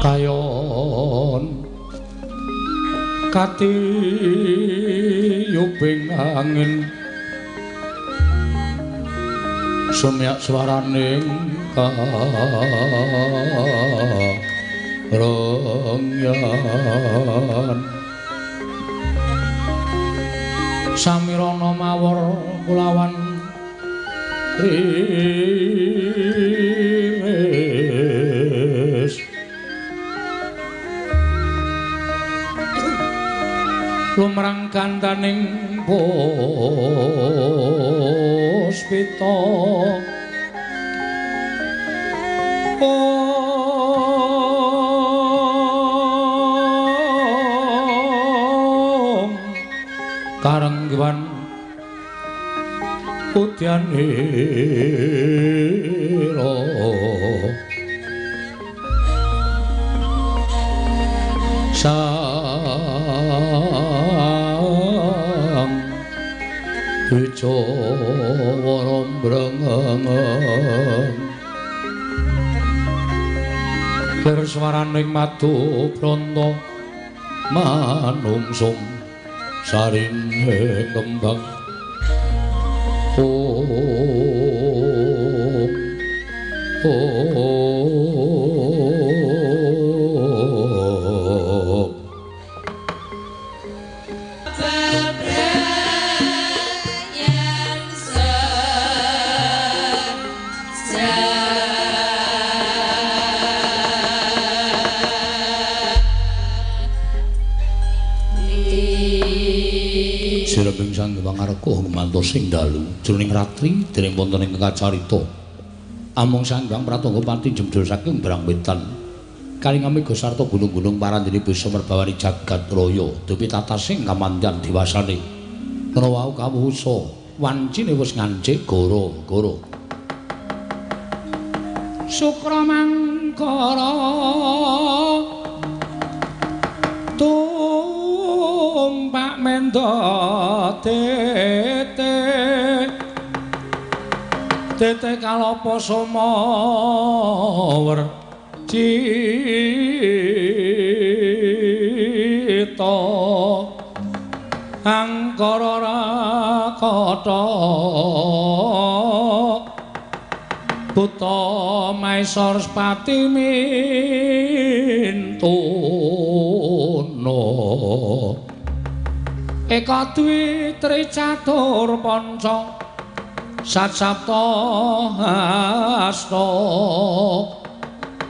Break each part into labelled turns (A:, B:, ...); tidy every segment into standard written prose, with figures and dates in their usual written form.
A: kayon kati yuping angin sumyak swaraning karengyan samirana mawar kulawan riris lumrang kandaning puspita karenggiwan udyanira sang Wijaya Mbrengengen lir swaraning madu pranta manungsum sarine kembang Sirembing sang pangareko mantos sing dalu jroning ratri dening wonten ing kacarita amung sang Hyang Pratangga pati jemdul saking brang wetan kalingami sarta gunung-gunung parandene bisa merbawani jagat raya dupi tatasing kamandhan diwasane ana wau kawusa wancine wis ngancik goro-goro Sukramangkara tumpak menda tete kalapa sumawer cita angkara rakata buta maesor sepati mintuna eka dwi tricatur panca satsapta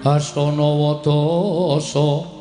A: hastana wadasa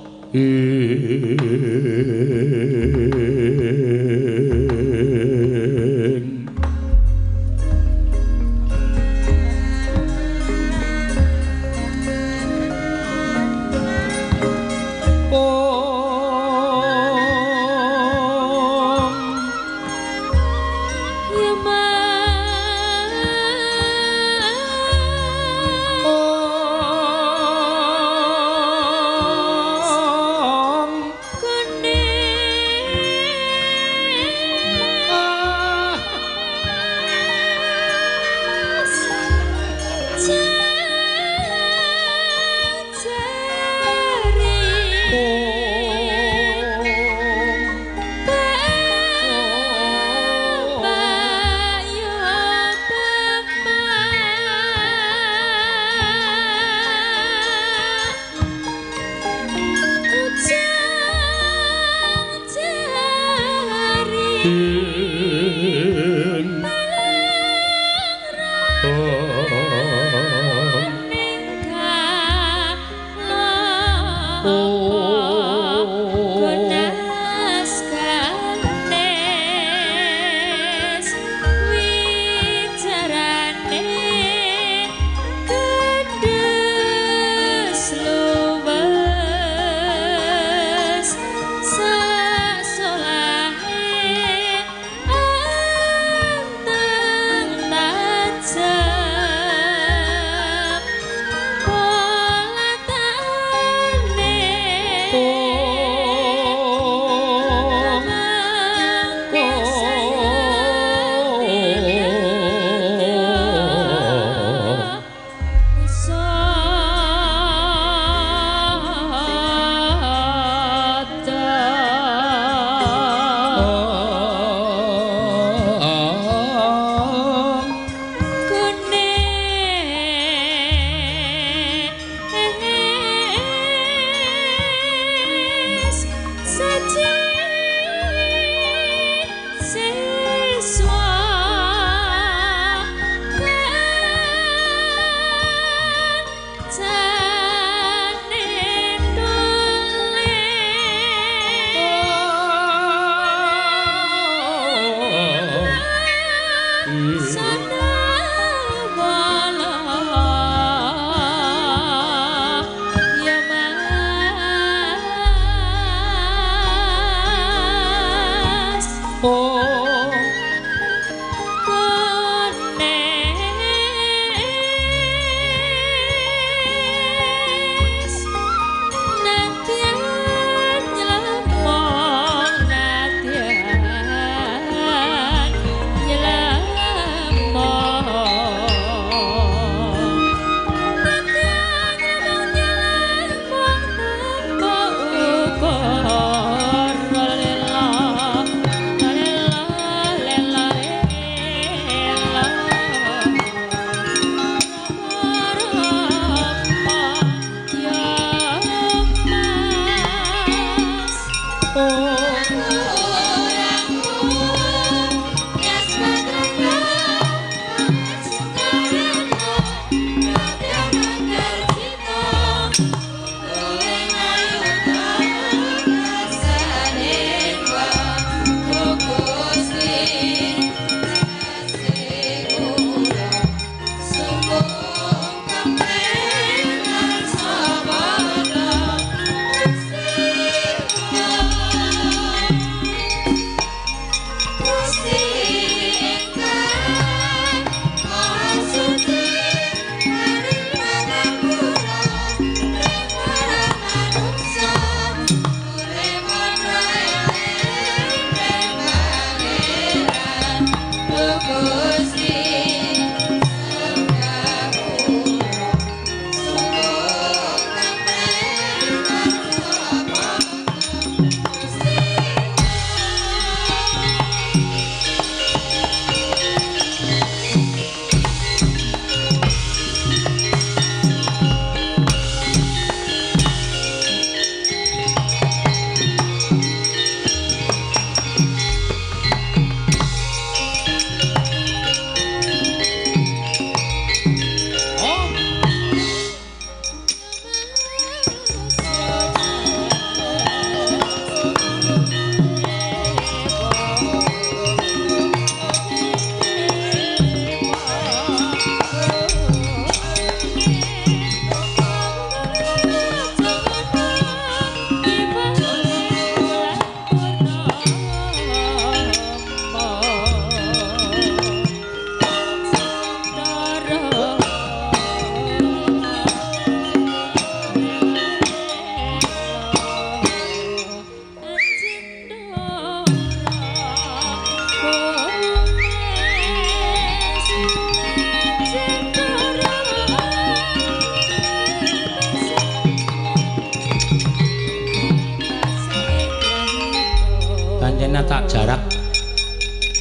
A: panjenengan tak jarak.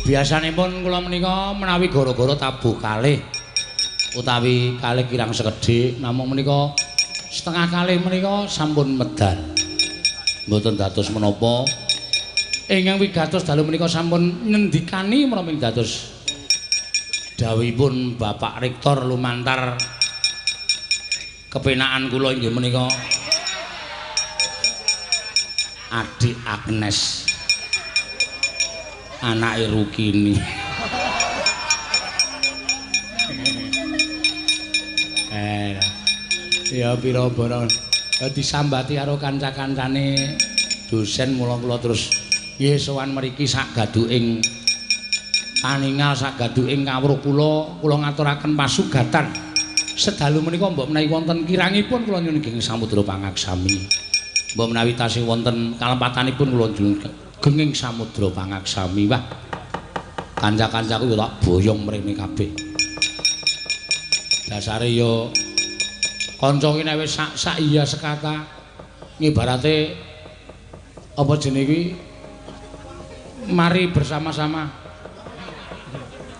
A: Biasanipun kula menika menawi gara-gara tabuh kalih utawi kalih kirang sekedhik namung menika setengah kalih menika sampun medal. Mboten dados menapa ingkang wigatos dalu menika sampun ngendikani menawi dados dawuhipun Bapak Rektor lumantar kepenakan kula inggih menika Adik Agnes anake Rukini. Ya pira bara disambati karo kanca-kancane dosen mula kula terus nggih sowan mriki sak gaduking paningal sak gaduking kawruh kula ngaturaken pasugatan sedalu menika mbok menawi wonten kirangipun kula nyuwun genging samudra pangaksami. Mbok menawi tasih wonten kalempatanipun kula nyuwun genging samudra pangaksami. Wah. Kanca-kancaku ya tak boyong mrene kabeh. Dasare ya kanca ki nek wis sak iya sekata ngibarate apa jenenge iki mari bersama-sama.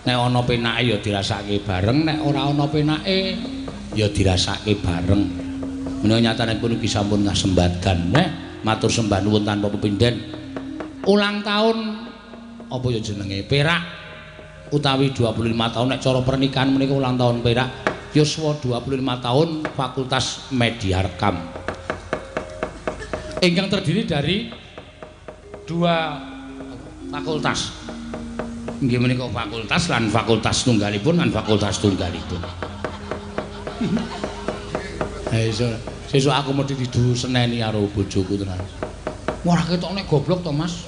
A: Nek ana penake ya dirasake bareng, nek ora ana penake ya dirasake bareng. Menawa nyatanipun iki sampun kasembadan, matur sembah nuwun tanpa pepindhen. Ulang tahun apa ya jenenge? Perak utawi 25 tahun nek cara pernikahan menika ulang tahun perak yuswa 25 tahun Fakultas Media Rekam. Ingkang terdiri dari dua fakultas. Inggih menika fakultas lan fakultas tunggalipun lan fakultas tunggalipun. Sesuk aku mesti didu seneni karo bojoku tenan. Ora ketok nek goblok to, Mas.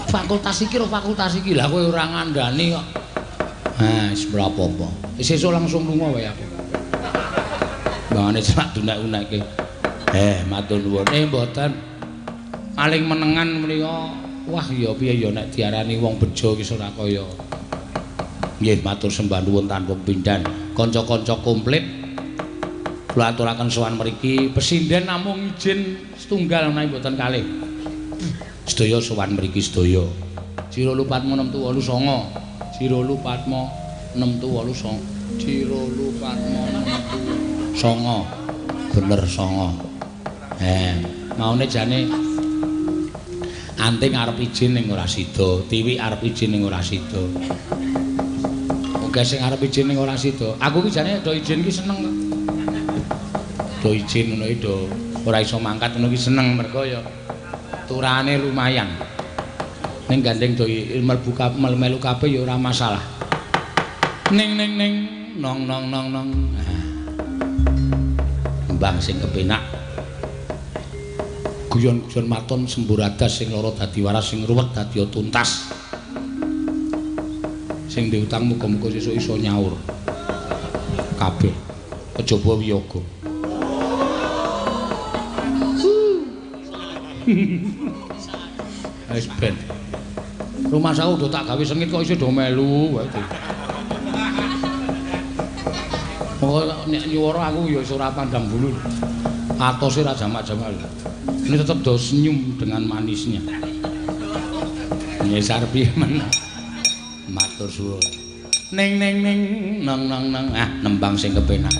A: Fakultas iki karo fakultas iki. Lah kowe ora ngandani kok. Wis ora apa-apa. Sesuk langsung lunga wae aku. Bangane sak dunek-unekke. Matur nuwun. Mboten. Paling menengan menika wah ya piye ya nek diarani wong bejo iki ora kaya. Nggih matur sembah nuwun tanpa pindhan. Kanca-kanca komplit kula aturaken sowan mriki pesinden namung izin setunggal menawi mboten kalih. Sedaya sowan mriki sedaya. Cira Lupatmo 689. Cira Lupatmo 689. Cira Lupatmo 689. Bener 9. Maune jane Anting arep izin ning ora sida, Tiwi arep izin ning ora sida. Oke sing arep izin ning ora sida. Aku ki jane do izin ki seneng kok. Do izin ngono iki do ora iso mangkat ngono ki seneng mergo ya turane lumayan. Ning gandeng do melu kabeh ya ora masalah. Ning nong. Mbang sing kepenak. Guyon-guyon maton semburadas sing lara dadi waras sing ruwet dadi tuntas. Sing diutang muga-muga sesuk iso nyaur. Kabeh kejaba wiyaga. Wis ben. Rumah saya udah tak gawe sengit kok iso do melu wae. Pokoke nek nyuwara aku ya iso ora pandang bulu. Atose ra jamak-jamak. Ini tetap do senyum dengan manisnya. Nyesar piye men. Matur suwun. Ning nang. Nembang sing kepenak.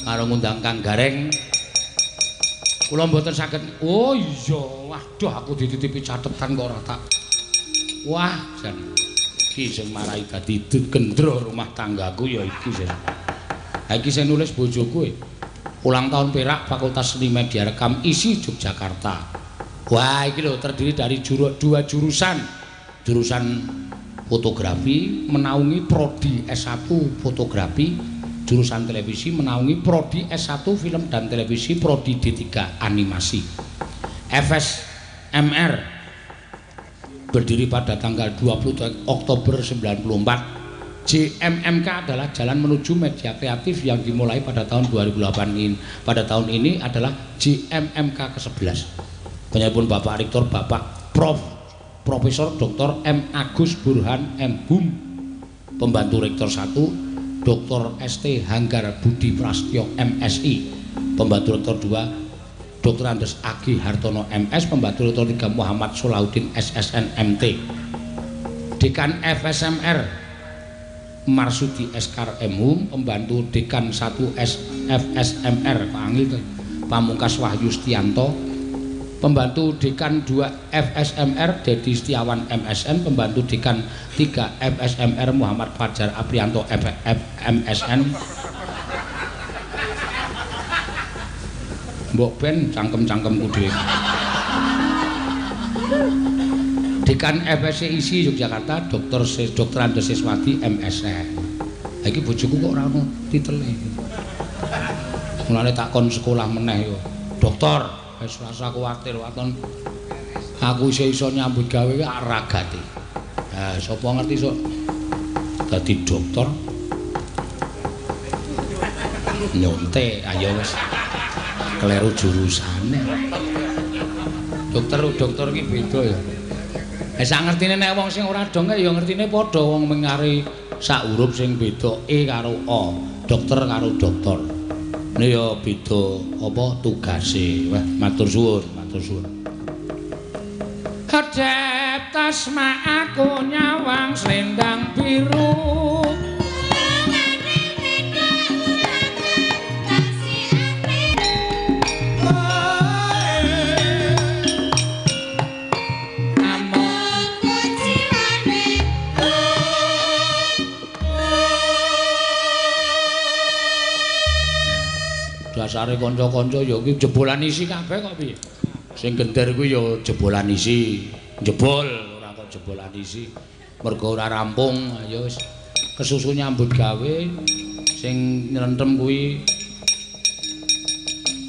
A: Karo ngundang Kang Gareng. Kula mboten saged. Oh iya, waduh aku dititipi catetan kok ora tak. Wah, jan. Iki sing marai dadi gendro rumah tanggaku ya iki sing. Ha iki sing nulis bojoku. Ulang tahun Perak Fakultas Seni Media Rekam isi Yogyakarta. Wah, iki lho terdiri dari dua jurusan. Jurusan fotografi menaungi prodi S1 fotografi, jurusan televisi menaungi prodi S1 film dan televisi, prodi D3 animasi. FSMR berdiri pada tanggal 20 Oktober 94. JMMK adalah jalan menuju media kreatif yang dimulai pada tahun 2008 ini. Pada tahun ini adalah JMMK ke-11. Penyebut Bapak Rektor Bapak Profesor Dr. M. Agus Burhan M. Hum. Pembantu Rektor 1 Dr. ST Hanggar Budi Prastyo MSI. Pembantu Rektor 2 Dr. Andes Agi Hartono MS, Pembantu Lektor 3 Muhammad Solahuddin SSN MT, Dekan FSMR Marsudi Eskar MHum, Pembantu Dekan 1 FSMR Panggil Pamungkas Wahyu Stianto, Pembantu Dekan 2 FSMR Dedi Setiawan MSN, Pembantu Dekan 3 FSMR Muhammad Fajar Aprianto MSN. Mbok ben cangkem-cangkemku dhewe. Dekan FSC ISI Yogyakarta Dr. Andes Siswati MSN. Ha iki bojoku kok ora ono titele. Mulane tak kon sekolah meneh yo. Doktor, wis rasa kuwatir waton aku iso nyambut gawe ragate. Ha sapa ngerti sok dadi dokter. Nyontek ayo wis kleru jurusane. Dokter iki beda ya. Sak ngertine nek wong sing ora dong ya ngertine padha wong mengari sak huruf sing beda E karo O, dokter karo dokter. Ini ya beda apa tugase. Wah, matur suwun, matur suwun. Kedep tasma aku nyawang selendang biru. Dasare kanca-kanca ya iki jebolan isi kabeh kok piye. Sing gender kuwi ya jebolan isi, jebol ora kok jebolan isi. Mergo ora rampung ya wis kesusu nyambut gawe sing nyrentem kuwi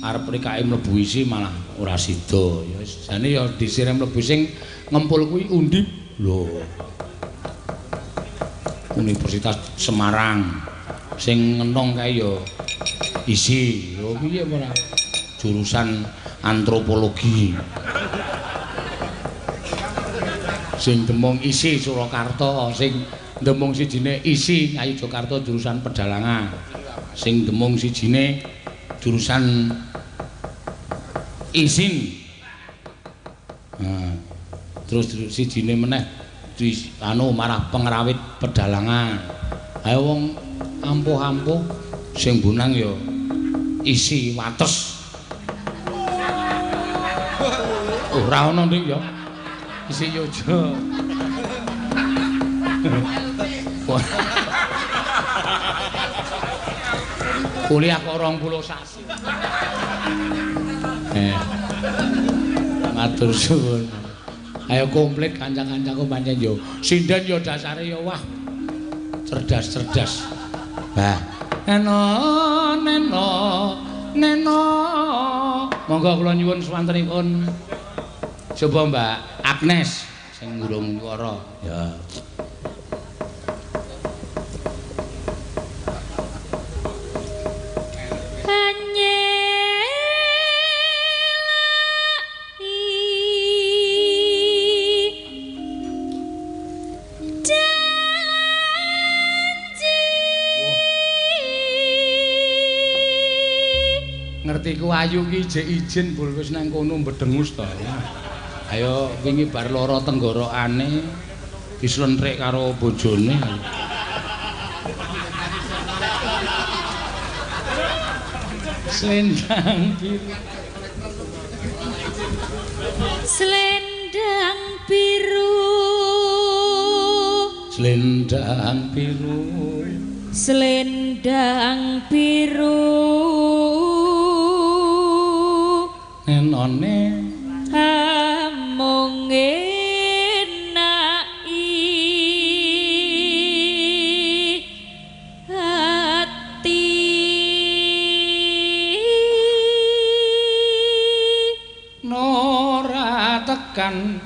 A: arep rikae mlebu isi malah ora sida ya wis. Jane ya disire mlebu sing ngempul kuwi Undip lho. Universitas Semarang sing ngenong kae ya isi, lho piye ora jurusan antropologi. Sing demung isi Surakarta, sing demung sijine isi Ngayogyakarta jurusan pedalangan. Sing demung sijine jurusan isin. Nah, terus sijine meneh di anu marah pengrawit pedalangan. Ayo wong ampuh-ampuh sing bunang ya isi wates. Ora ana ndek ya. Isi yojo. Kuliah kok 20 sasi. Matur suwun. Ayo komplit kanca-kancaku pancen yo. Sinden yo dasare yo wah. Cerdas-cerdas. Bah, neno. Monggo kula nyuwun swantenipun. Coba Mbak Agnes sing ngurung swara. Ya. Ngerti ku ayu ki jek izin bul wis nang kono mbedengus to. Ayo wingi bar lara tenggorokane dislentrik karo bojone. Selendang biru.
B: Selendang biru.
A: Selendang biru.
B: Selendang biru.
A: Nenone
B: amung enaki hati
A: nora tekan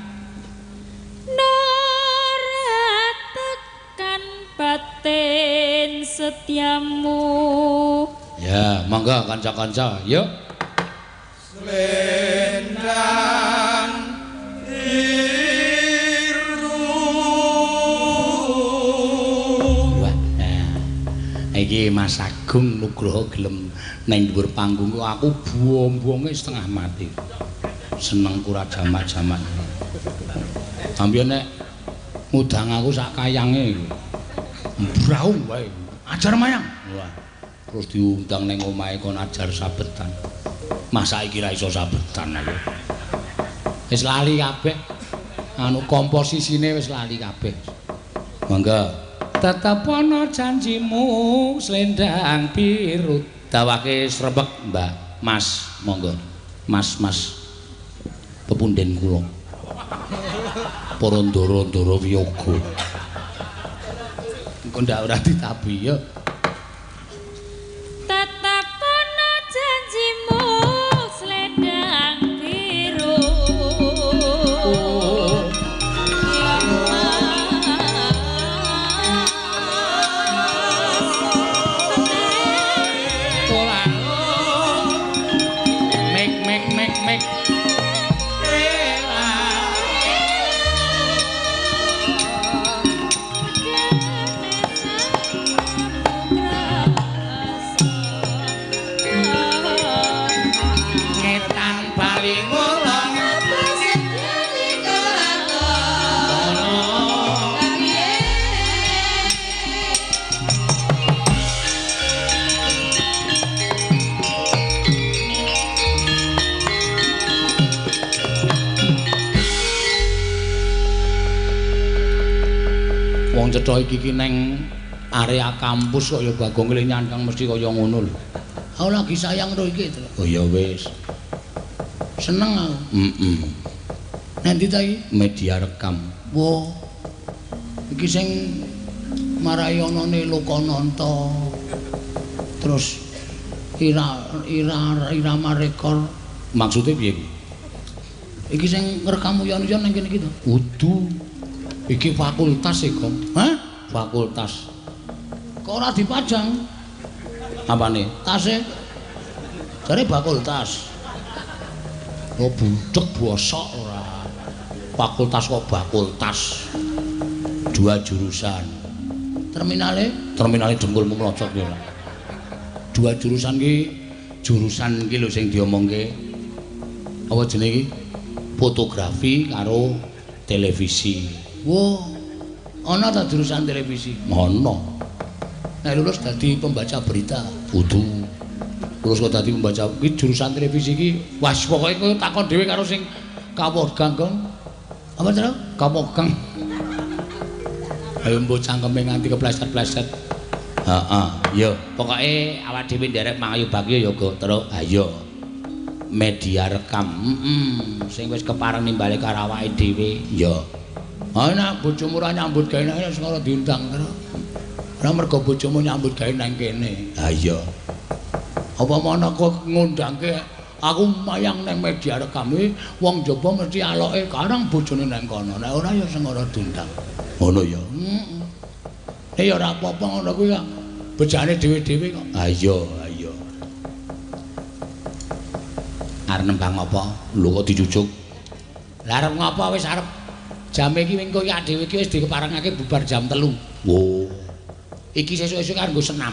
B: batin setiamu.
A: Ya monggo kanca-kanca yuk. Selendang biru. Wah, iki Mas Agus Agung Nugroho gelem nang dhuwur panggung kok aku buong-buonge setengah mati. Seneng kura jamak-jamak. Ambiyen nek ngudang aku sak kayange. Braung wae. Ajar mayang. Wah. Terus diundang nang omahe kon ajar sabetan. Masa iki ra iso sabetan aku. Wis lali kabeh. Anu komposisine wis lali kabeh. Mangga. Tetep ana janjimu slendang biru. Dawake srebek, Mbak. Mas, monggo. Mas. Pepunden kula. Para ndara-ndara wiyaga. Engko ndak ora ditabi ya.
B: Tetep ana janjimu slendang biru.
A: Mek. Wong cetha iki neng area kampus kok ya Bagong le nyandang mesti kaya ngono lho. Aku lagi sayang karo iki. Oh ya wis. Seneng aku. Nanti ta iki media rekam. Wah. Iki sing marai anane Lokananta. Terus irama rekor. Maksudnya piye iki? Iki sing ngrekam uyon-uyon nang kene iki to. Udu. Iki fakultas e, Kong. Hah? Fakultas. Kok ora dipajang? Apane? Tase. Jare fakultas. Oh, budhek bosok ora. Fakultas kok fakultas. 2 jurusan. Terminale Dengkulmu Mlocot ya. 2 jurusan iki lho sing diomongke. Apa jenenge iki? Fotografi karo televisi. Wah, ana ta jurusan televisi? Ana. Nek lulus dadi pembaca berita, kudu. Lulus kok dadi pembaca iki jurusan televisi iki, wis pokoke kowe takon dhewe karo sing kawogang, Gong. Apa to? Kawogang. Ayo mbok cangkeme nganti kepleset-pleset. Heeh, ya. Pokoke awak dhewe nderek mangayu bagyo ya, Go. Terus ayo. Media rekam. Sing wis kepareng nimbale karo awake dhewe, ya. Ana bojomu ora nyambut gawe nang kene ora diundang terus. Ora mergo bojomu nyambut gawe nang kene. Ha iya. Apa mana kok ngundangke aku mayang nang media rekam iki wong jaba mesti aloke karang bojone nang kono. Nek ora ya sing ora diundang. Ngono ya. Heeh. Ya ora apa-apa ngono kuwi kok. Bejane dhewe-dhewe kok. Ha iya. Arep nembang apa? Lho kok dicucuk. Lah arep ngapa wis arep jam iki mengko iki dhewe iki wis dikeparengake bubar jam 3. Wo. Iki sesuk-esuk kanggo senam.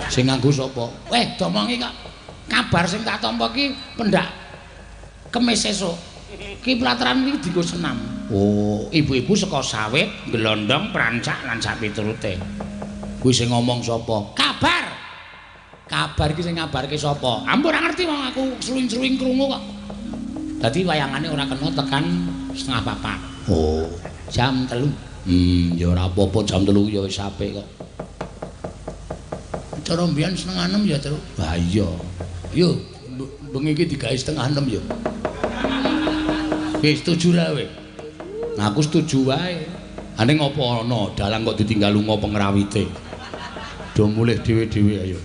A: Sing nganggo sapa? Weh, domongi kok. Kabar sing tak tampa iki pendak Kemis sesuk. Ki plataran iki dienggo senam. Oh, ibu-ibu saka Sawit, Glondong, Prancak lan sak piturute. Kuwi sing ngomong sapa? Kabar. Kabar iki sing ngabarke sapa? Ampun ora ngerti wong aku sluwing-sluwing krungu kok. Dadi wayangane ora kena tekan 3:30. Oh, jam 3. Ya ora apa-apa jam 3 ya wis apik kok. Cara mbiyen 5:30 ya, Tru. Ha iya. Yo, bengi iki digawe 5:30 ya. Wis setuju ra kowe? Nah, aku setuju wae. Ane ngopo ana dalang kok ditinggal lunga pengrawite. Do mulih dhewe-dhewe ayo.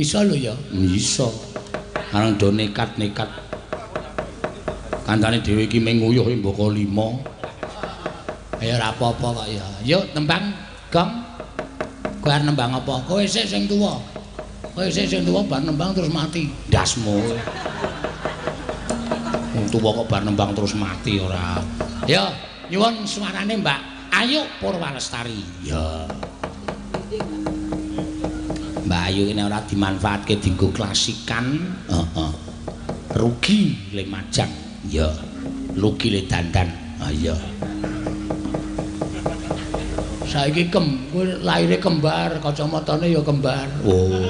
A: Iso lho ya? Iso. Arang do nekat-nekat. Kancane dhewe iki mung nguyuh mboko 5. Ya ora apa-apa kok ya. Yuk tembang, Gong. Kowe arep nembang apa? Kowe sik sing tuwa. Kowe sik sing tuwa bar nembang terus mati. Ndasmu. Wong tuwa kok bar nembang terus mati ora. Ya, nyuwun suarane Mbak Ayu Purwalestari. Ya. Mbak Ayu ini ora dimanfaatke dienggo klasikan, rugi le majang. Ya. Rugi le dandan. Ah iya. Saiki kowe laire kembar, kacamatane ya kembar. Oh.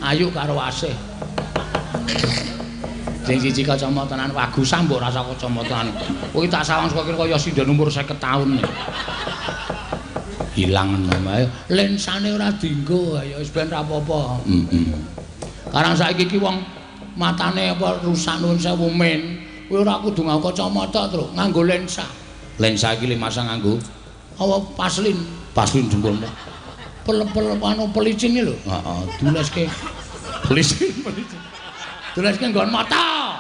A: Ayu karo Asih. Sing siji kacamatanan wagu sambok rasa kacamatan. Kowe tak sawang saka kira kaya sinden umur 50 taun. Hilang omahe. Lensane ora dienggo, ya wis ben ra apa-apa. Karang saiki ki wong matane apa rusak nuwun sewu men. Kowe ora kudu nganggo kacamata terus nganggo lensa. Lensa iki le masang nganggo apa paslin jempolmu. Pel anu pelicin iki lho. Heeh, duleske. Pelicin. Duleske nggon mata.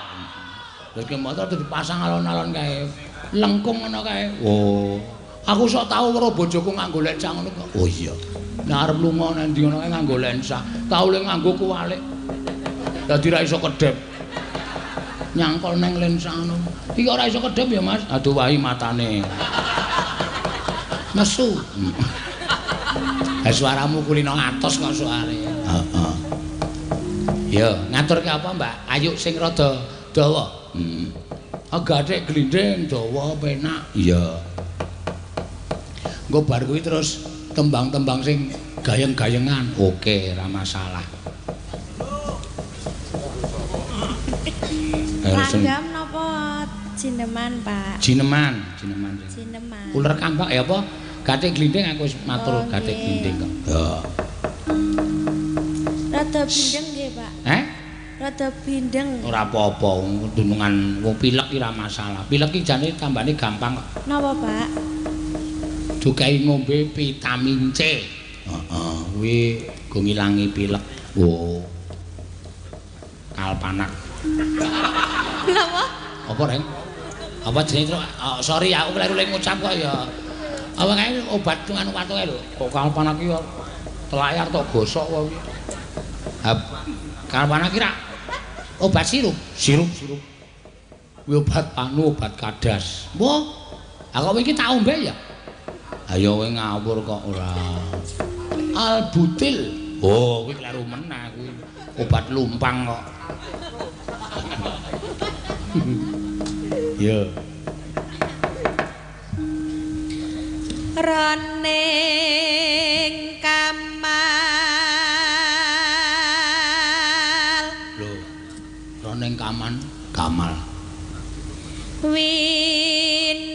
A: Duleske mata terus dipasang alon-alon kae. Lengkung ngono kae. Oh. Aku sok tau karo bojoku nganggo lensa ngono kok. Oh iya. Nek arep lunga nang ndi ngono kae nganggo lensa. Tau le nganggo kuwalik. Dadi ra iso kedep. Nyangkol nang lensa ngono. Iki ora iso kedep ya, Mas. Aduh wahi matane. Nesu. Suaramu kulino atos kok soare. Heeh. Ya, ngaturke apa, Mbak? Ayu sing rada dawa. Gathik glinding dawa penak. Iya. Engko bar kuwi terus tembang-tembang sing gayeng-gayengan. Oke, ora masalah.
B: Langgam napa jineman, Pak?
A: Jineman. Uler kambak ya apa? Gathik glinding aku wis matur gathik glinding kok. Ya.
B: Rada bindeng nggih, Pak. Rada bindeng.
A: Ora apa-apa, dunungan wong pilek ki ora masalah. Pilek ki jane tambane gampang kok.
B: Napa, Pak?
A: Dukai ngombe vitamin C. Heeh, kuwi go ngilangi pilek. Oh. Kalpanak.
B: Napa?
A: Apa, Reng? Apa jenenge terus? Sorry aku kleru ngucap kok ya. Apa kae obat anu watu kae lho. Kok kalpanak ki telayar tok gosok kok kuwi. Kalpanak ki obat sirup. Kuwi obat obat kadas. Mbah, aku iki tak ombe ya. Ayo kowe ngawur kok ora. Albutil. Oh, kuwi kleru meneh kuwi. Obat lumpang kok. Ya.
B: Roning Kamal.
A: Lho. Roning Kamal.
B: Winur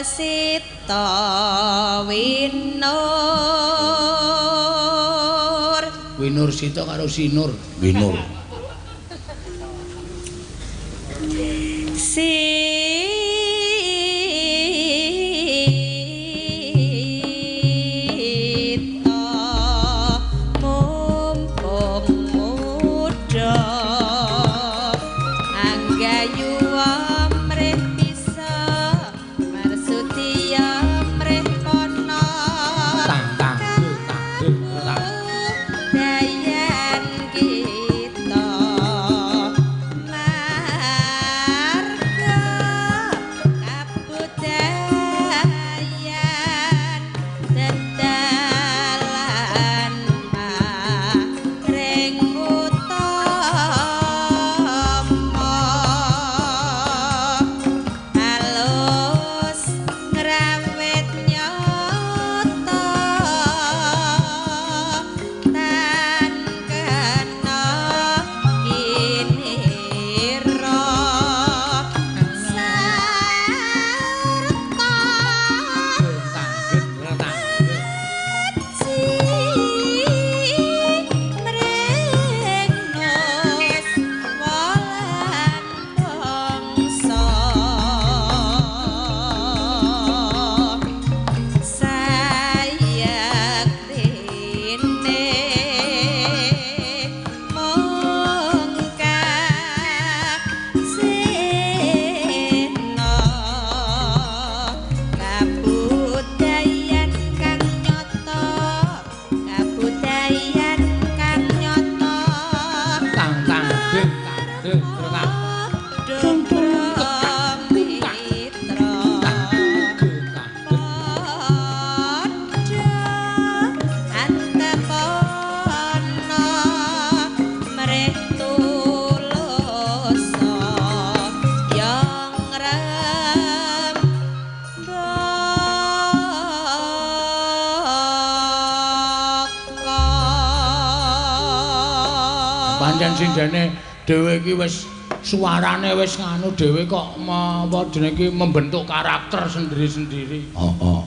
B: Sita Winur.
A: Winur Sita karo Sinur. Winur. sindene dhewe iki wis suarane wis nganu dhewe kok apa jenenge iki membentuk karakter sendiri-sendiri. Heeh.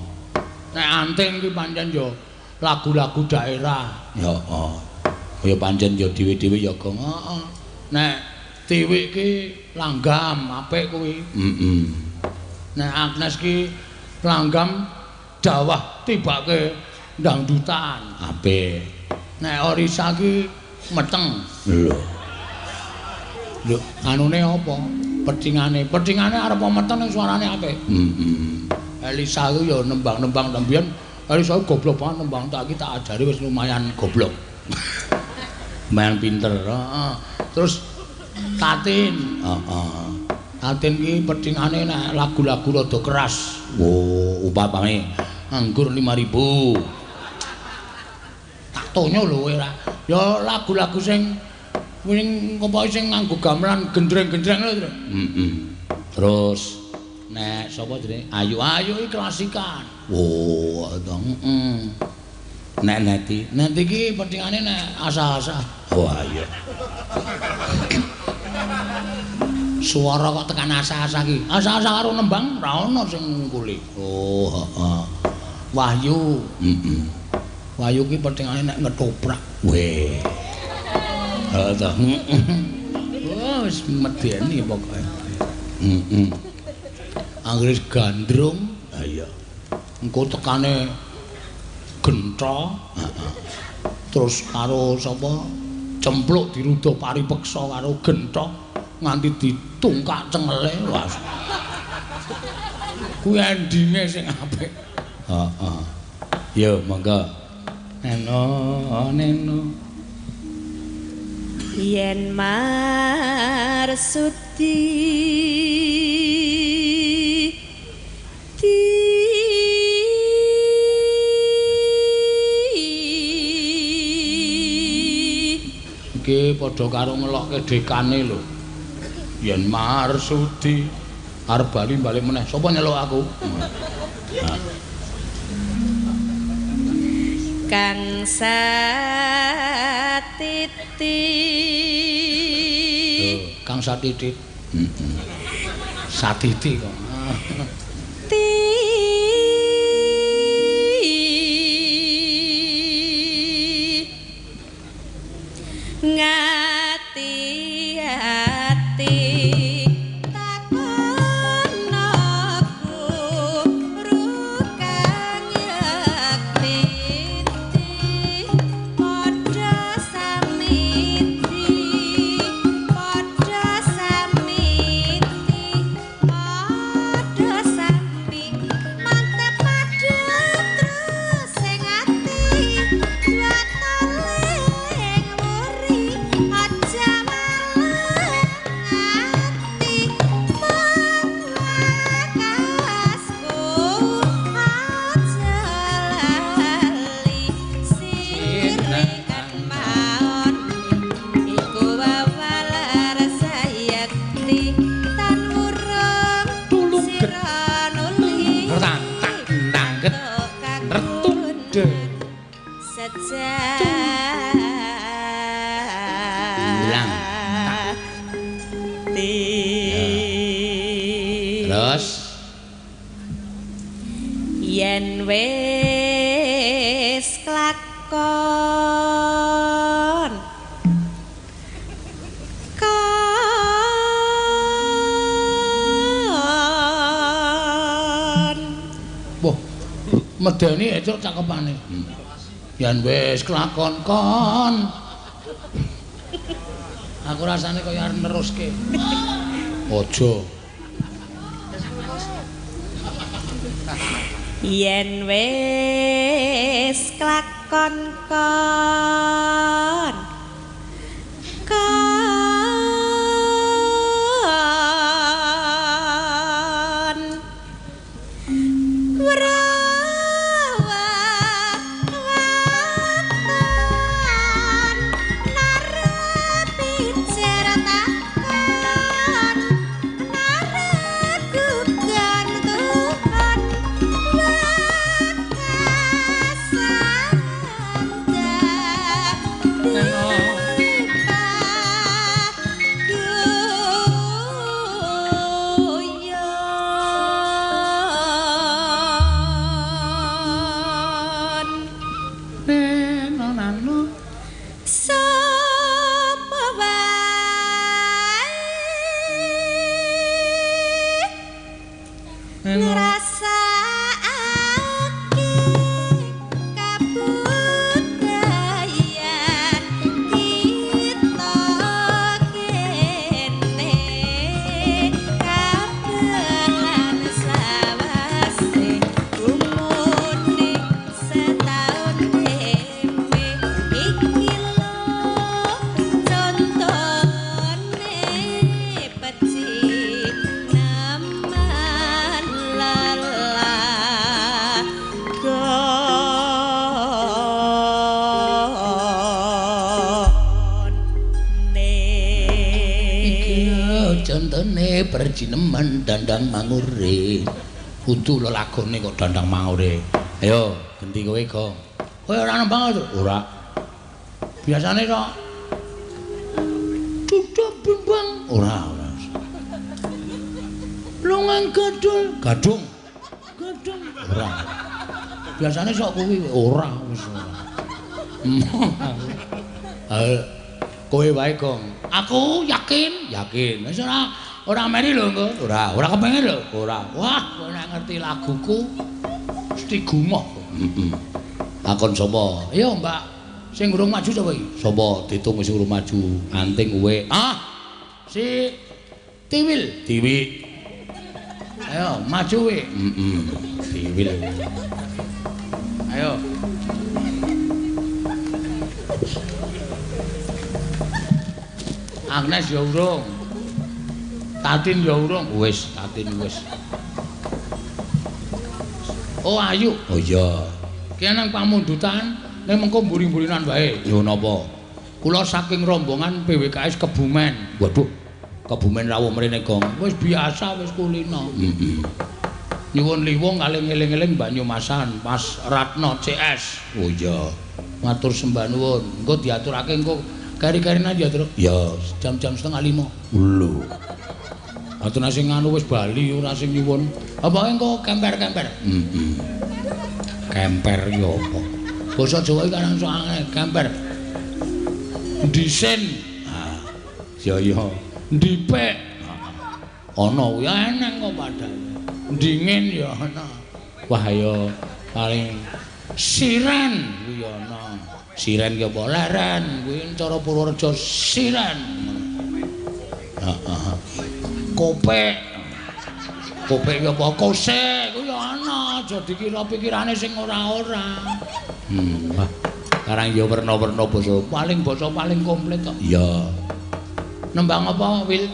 A: Nek anting iki pancen yo lagu-lagu daerah. Heeh. Kaya pancen yo dhewe-dhewe ya gong. Heeh. Nek Tiwik ki langgam apik kuwi. Heeh. Nek Agnes ki langgam dawah tibake dangdutan apik. Nek Orisa ki meteng. Lho. Lho, anune apa? Petingane arep meteng ning suarane apik. Heeh. Elisa ku ya nembang-nembang tembian. Elisa goblok banget nembang tak iki tak ajari wis lumayan goblok. Lumayan pinter. Heeh. Terus Tatin, Tatin ki petingane nek lagu-lagu rada keras. Oh, upamane anggur 5.000. Tak tonyo lho ora. Ya lagu-lagu sing apa sing nganggo gamelan gendreng-gendreng lho, Tru. Terus nek sapa jenenge? Ayu-ayu iki klasikan. Oh, heeh. Nek Neti ki petingane nek asa-asa. Wah, iya. Suara kok tekan asa-asa ki. Asa-asa karo nembang ra ono sing ngungkuli. Oh, heeh. Wahyu, Wahyu ki petingane nek ngetoprak. Weh. Heeh ta. Oh, wis medeni pokoke. Anggris gandrung. Ha iya. Engko tekane gentha, terus karo sapa? Cempluk diruduh paripeksa karo gentha nganti ditungkak cengele. Wah. Kuwi endinge sing apik. Heeh. Ya, monggo. Neno.
B: Yen marsudi
A: iki padha karo ngelokke dekane lho. Yen marsudi arep bali meneh. Sapa nyeluk aku?
B: Kang Satiti.
A: Kang Satitit. Satiti kok.
B: Ngati-ati takon aku rukang yakti padha samiti padha sampi mantep padha terus sing ati watoleng muri aja ati pangakasku aja lali sirikan maon iku wawalar sayakti tan urung sira nuli
A: Rantak nangget retude
B: hilang
A: terus
B: yen wis klakon
A: wah medeni cuk cakepane yen wis kelakon kon aku rasane kaya arep neruske aja
B: yen wis klakon kon
A: neno contone perjineman dandang mangure. Kudu lho lagone kok dandang mangure. Ayo, ganti kowe go. Kowe ora nembang to? Ora. Biasane kok cucuk bimbang. Ora. Longan gadul, gadung. Gadung. Ora. Biasane sok kuwi ora wis ora. Kowe wae, Gong. Aku yakin. Wis ora meni lho, engko. Ora kepengin lho. Ora. Wah, kowe nek ngerti laguku mesti gumoh. Akon sapa? Ayo, Mbak. Sing urung maju sapa iki? Sapa? Ditung sing urung maju. Anting kowe. Si Tiwil. Ayo, maju kowe. Tiwil. Ayo. Agnes ya urung. Tatin ya urung. Wis, Tatin wis. Oh, Ayu. Oh iya. Ki nang pamundutan ning mengko mburi-mburinan wae. Lho napa? Kula saking rombongan PWKS Kebumen. Waduh. Kebumen rawuh mrene, Gong. Wis biasa wis kulino. Nyuwun liwung kalih ngeling-eling Banyumasan, Mas Ratno CS. Oh iya. Matur sembah nuwun. Engko diaturake engko kari-karina ya, Tru. Ya, jam-jam 4:30. Lho. Atune sing anu wis bali ora sing nyuwun. Apa engko kemper-kemper? Kemper ya apa? Basa Jawa iki kan soalé kemper. Disen. Ya ya. Ndipek. Ana kuwi eneng kok padahal. Dingin ya ana. Wah ya paling siren kuwi ana. Siren ki apa leren kuwi cara Purworejo siren. Heeh. Kopek. Kopek ki apa kosek kuwi ana. Aja dikira pikirane sing ora-ora. Wah. Karang ya werna-werna basa paling komplit kok. Iya. Nembang apa, Wil?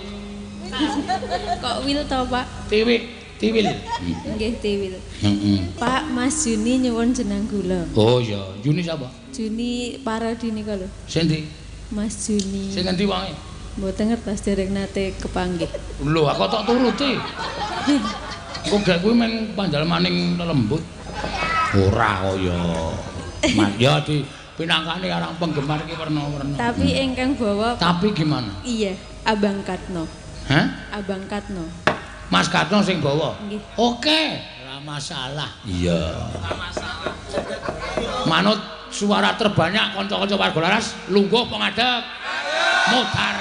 B: Kok Wil to, Pak?
A: Tiwil.
B: Nggih, Tiwil. Pak, Mas Juni nyuwun jeneng kula.
A: Oh iya, Juni sapa?
B: Juni Parodi nika lho.
A: Sendi?
B: Mas Juni.
A: Sing endi wae?
B: Mboten ngertos dereng nate kepanggih.
A: Lho, aku tak turuti. Kok gak kuwi men panjalmaning lembut. Ora kaya. Mas ya di pinangkane arang penggemar iki werna-werna.
B: Tapi ingkang bawa.
A: Tapi gimana?
B: Iya, Abang Katno.
A: Hah?
B: Abang Katno.
A: Mas Katno sing bawa.
B: Nggih.
A: Oke, ora masalah. Iya. Manut suara terbanyak kanca-kanca warga laras lungguh apa ngadeg? Mutar.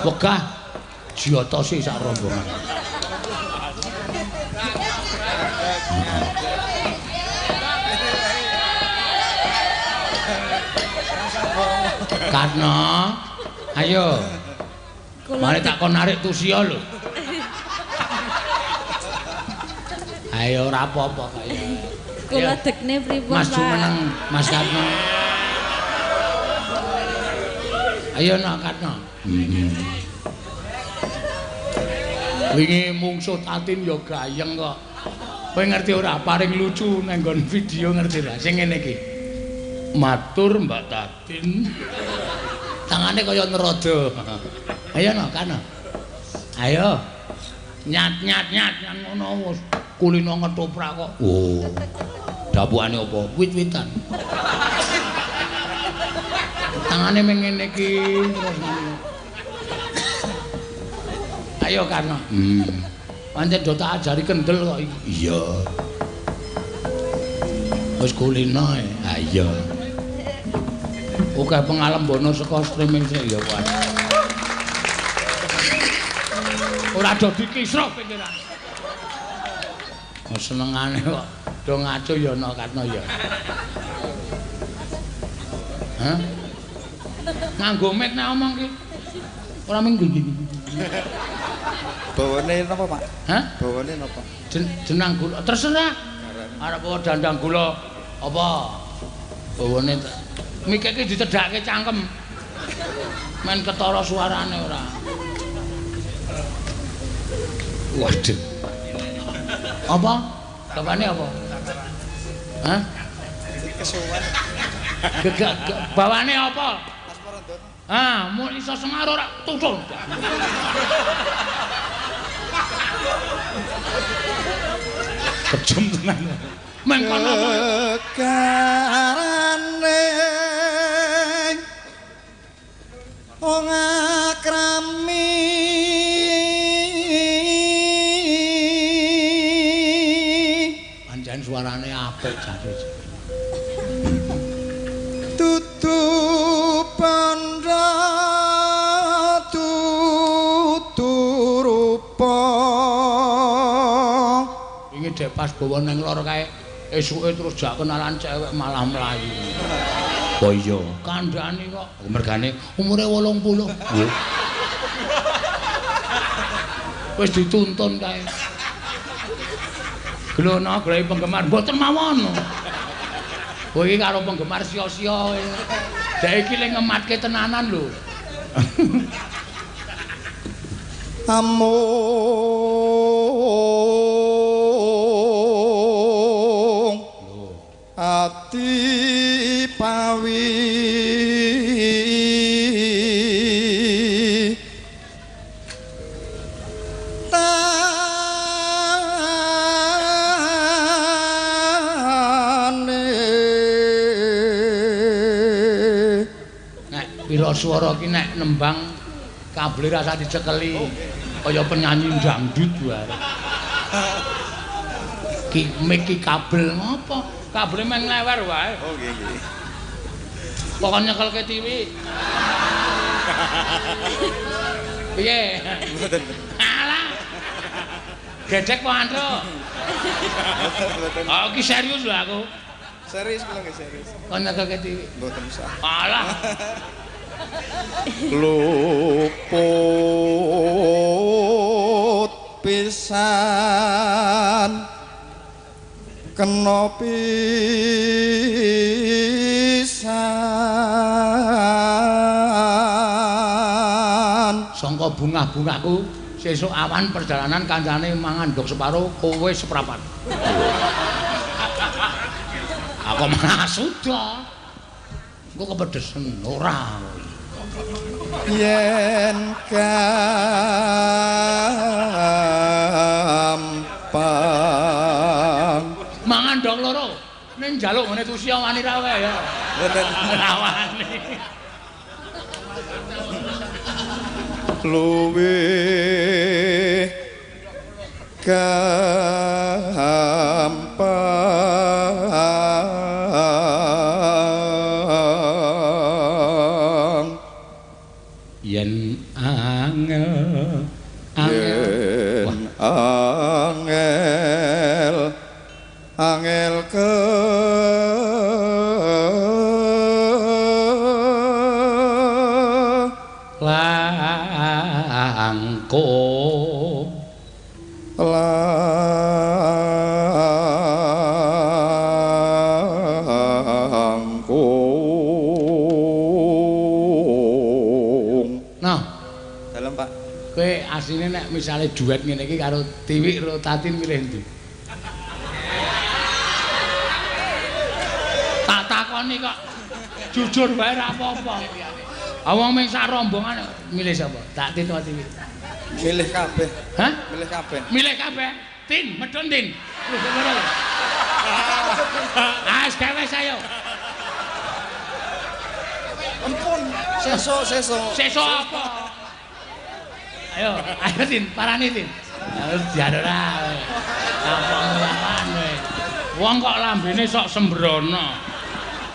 A: Wegah jiotosi sak rombongan. Katno, ayo. Mari tak kon narik tusia lho. Ayo ora apa-apa kaya.
B: Kula dekne pripun, Pak?
A: Mas Jumeneng, Mas Katno. Ayo nak Katno. Wingi mungsuh Tatin ya gayeng kok. Kowe ngerti ora paring lucu nang nggon video ngerti ra sing ngene iki. Matur Mbak Tatin. Tangane kaya nerada. Ayo no Katno. Ayo. Nyat ngono wis kulino ngetoprak kok. Oh. Dapukane apa? Wit-witan. Tangane meng ngene iki terus. Ayo Katno. Pancen do tak ajari kendel kok iki. Iya. Wis kulino ae. Ha iya. Oke pengalembono saka streaming sik ya kuwi. Ora do dikisruh pikiran. Oh senengane kok do ngaco ya ana Katno ya. Hah? Nganggo mic nek omong ki. Ora minggu iki.
C: Bawane napa, Pak?
A: Hah?
C: Bawane napa?
A: Jenang gula terserah. Arep bawa dandang gula apa? Bawane mike iki dicedhake cangkem. Men ketara suarane ora. Waduh. Apa? Bapakne apa? Hah?
C: Kesuwen.
A: Bawane apa? Ah, mun iso Semar ora tutul. Kejem tenan. Mengkono
C: karane wong akrami
A: pancen suarane apik jare.
C: Tutu pandha tuturupa
A: Iki dek pas bawa ning lor kae esuke terus jak kenalan cewek malah mlayu. Oh iya, kandhane kok mergane umure 80. Wis dituntun kae. Glono golek penggemar mboten mawon. Oh iki karo penggemar sia-sia. Dek iki le ngematke tenanan lho.
C: amung ati pawi
A: Pira swara ki nek nembang kabel rasa dicekeli kaya penyanyi dangdut wae. Ki miki kabel ngopo? Kabel men lewer wae.
C: Oh nggih nggih.
A: Pokok nyekelke TV. Piye?
C: Mboten.
A: Alah. Gedek po antro. Oh ki serius lho aku.
C: Serius kula nggih serius.
A: Kok nyekelke TV?
C: Mboten usah.
A: Alah.
C: Luput pisan kena pisan
A: Sangka bungah-bungahku sesuk awan perjalanan kancane mangan ndok separo kowe seprapat. Aku malah sudah. Engko kepedesen ora.
C: yen gampang
A: Mangan ndok loro. Ning njaluk ngene tusi wani ra wae ya.
C: mboten
A: Rawani.
C: luwih gampang
A: Yen angel
C: yen angel ke
A: langkung
C: langkung
A: nah
C: dalam Pak
A: kowe asline nek misale duet ngene iki karo Tiwik karo Tatin milih ndi? Tak takoni kok jujur wae ra apa-apa. Awang ming sak rombongan milih sapa? Tatin apa Tiwik?
C: milih kabeh
A: Hah?
C: milih kabeh
A: Milih kabeh. Tin, medhun Tin. Lho ngono lho. Wis gawe sayo.
C: ampun sesuk
A: Sesuk apa? Ayo Tin, parani Tin. Harus diarora. Apa ngelawan kowe. Wong kok lambene sok sembrono.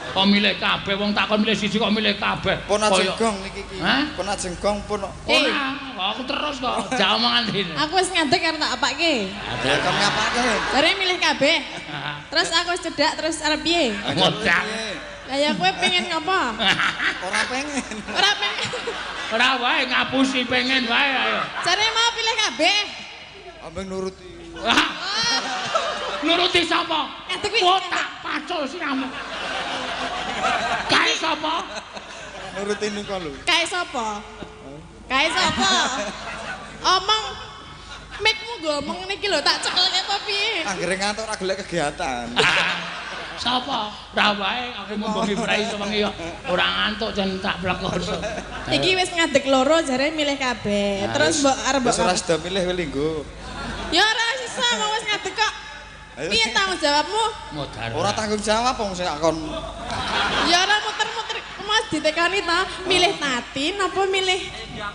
A: Kok milih kabeh wong takon milih siji kok milih kabeh.
C: pun ajengkong niki iki
A: Hah?
C: pun ajengkong pun
A: Ora, aku terus kok. Jak omongan Tin.
B: Aku wis ngadeg karo tak apake.
C: ya kon ngapake
B: Jare milih kabeh. Terus aku wis cedak terus arep piye?
A: Ngodak.
B: Lah ya kowe pengen ngapa?
C: ora pengen
B: Ora pengen.
A: Ora wae ngapusi pengen wae ayo.
B: Jare mau pilih kabeh.
C: ambeng nuruti
A: Wah. Nuruti sapa?
B: Ngadeg kuwi.
A: Kotak pacul siramu. Kae sapa?
C: nuruti niku lho
B: Kae sapa? Kae sapa? Omong mikmu ngomong niki lho tak cekelke apa piye?
C: anggere ngantuk ora golek kegiatan
A: Sapa? Ra wae aku mumpung ibrai sewengi kok ora ngantuk jan tak plekoso.
D: Iki wis ngadeg loro jare milih kabeh. Terus mbok arep mbok.
C: Wis ora sida milih kowe linggo.
D: Ya ora sisa mau wis ngadeg kok. Piye tanggung jawabmu?
A: Modar.
C: Ora tanggung jawab wong sing akon.
D: Ya ora muter-muter Mas ditekani ta, milih Tatin apa milih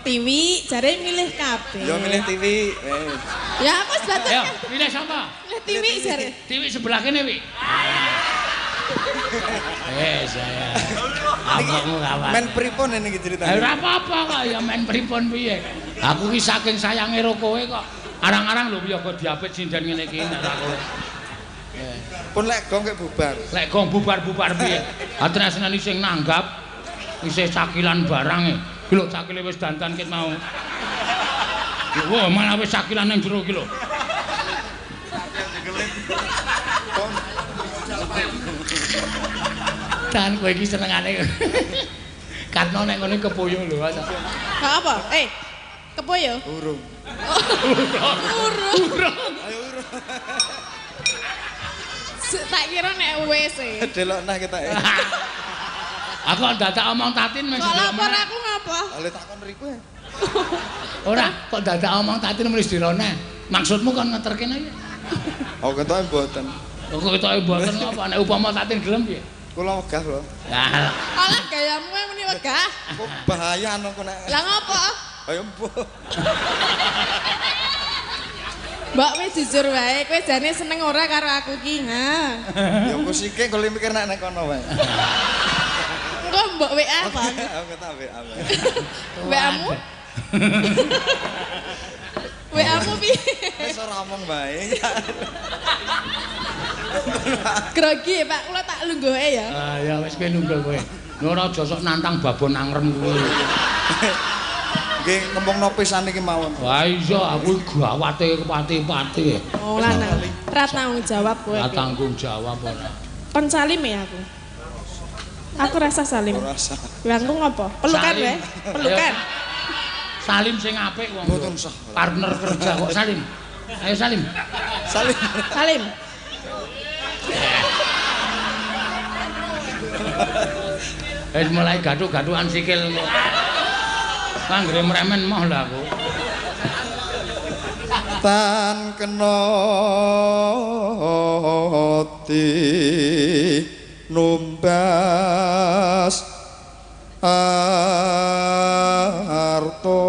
D: Tiwi? Jare milih kabeh.
C: Ya milih TV.
D: Ya aku wis batuk.
A: Ayo, milih sapa?
D: Milih Tiwi jare.
A: Tiwi sebelah kene, Wi. Saya. Abangmu kawan.
C: Men pripun ini ceritane?
A: Ora apa-apa kok ya men pripun piye. Aku ki saking sayange karo kowe kok. Arang-arang lho ya kok diapit sinden ngene iki nek kowe.
C: Pun lek gong kek bubar.
A: Lek gong bubar-bubar piye? Atresnani sing nanggap isih cakilan barang e. Ki lho cakile wis dandan ket mau. Wah, malah wis cakilan nang jero ki lho. Dan kowe iki senengane. Karena nek ngene kepoyo lho.
D: Apa? Kepoyo?
C: Urung.
D: Urung.
C: Ayo urung.
D: Tak kira nek WC.
C: Delok nah kita.
A: Aku dadak omong Tatin mesti.
D: Kok lapor aku ngapa?
C: Ale takon riku ya.
A: Ora, kok dadak omong Tatin mesti dirone. Maksudmu kan ngeterke ya?
C: Oh ketoke mboten.
A: Kok ketoke mboten apa nek upama Tatin gelem piye?
C: Kula wegah lho.
A: Lah,
D: Alah gayamu muni wegah.
C: Kok bahaya anu kok nek.
D: Lah ngopo?
C: Ayo mbok.
D: Mbak wis jujur wae, kowe jane seneng ora karo aku ki, ha.
C: Ya aku sikik kok mikir nek kono wae.
D: Engko mbok WA Bang.
C: Aku tak WA.
D: WA-mu? WA-mu piye?
C: Wis ora omong bae.
D: Grogi Pak, kula tak lungguhe ya.
A: ya wis kowe nunggu kowe. Ora aja sok nantang babon angrem kuwi.
C: Nggih ngomongno pisan iki mawon.
A: Wah iya aku gawate kepati-pati.
D: Oh lanang. Ra tanggung jawab kowe.
A: Ora tanggung jawab ora.
D: Kon salim ya aku. Aku rasa salim.
C: Ora usah.
D: Langkung apa? Pelukan wae. Pelukan.
A: Salim sing apik wong.
C: Mboten sah.
A: Partner kerja kok Salim. Ayo Salim.
C: Salim.
D: Salim.
A: Wis mulai gathuk-gathukan sikil kok. Anggere mremen moh lah aku.
C: Tan kena ati numbas arto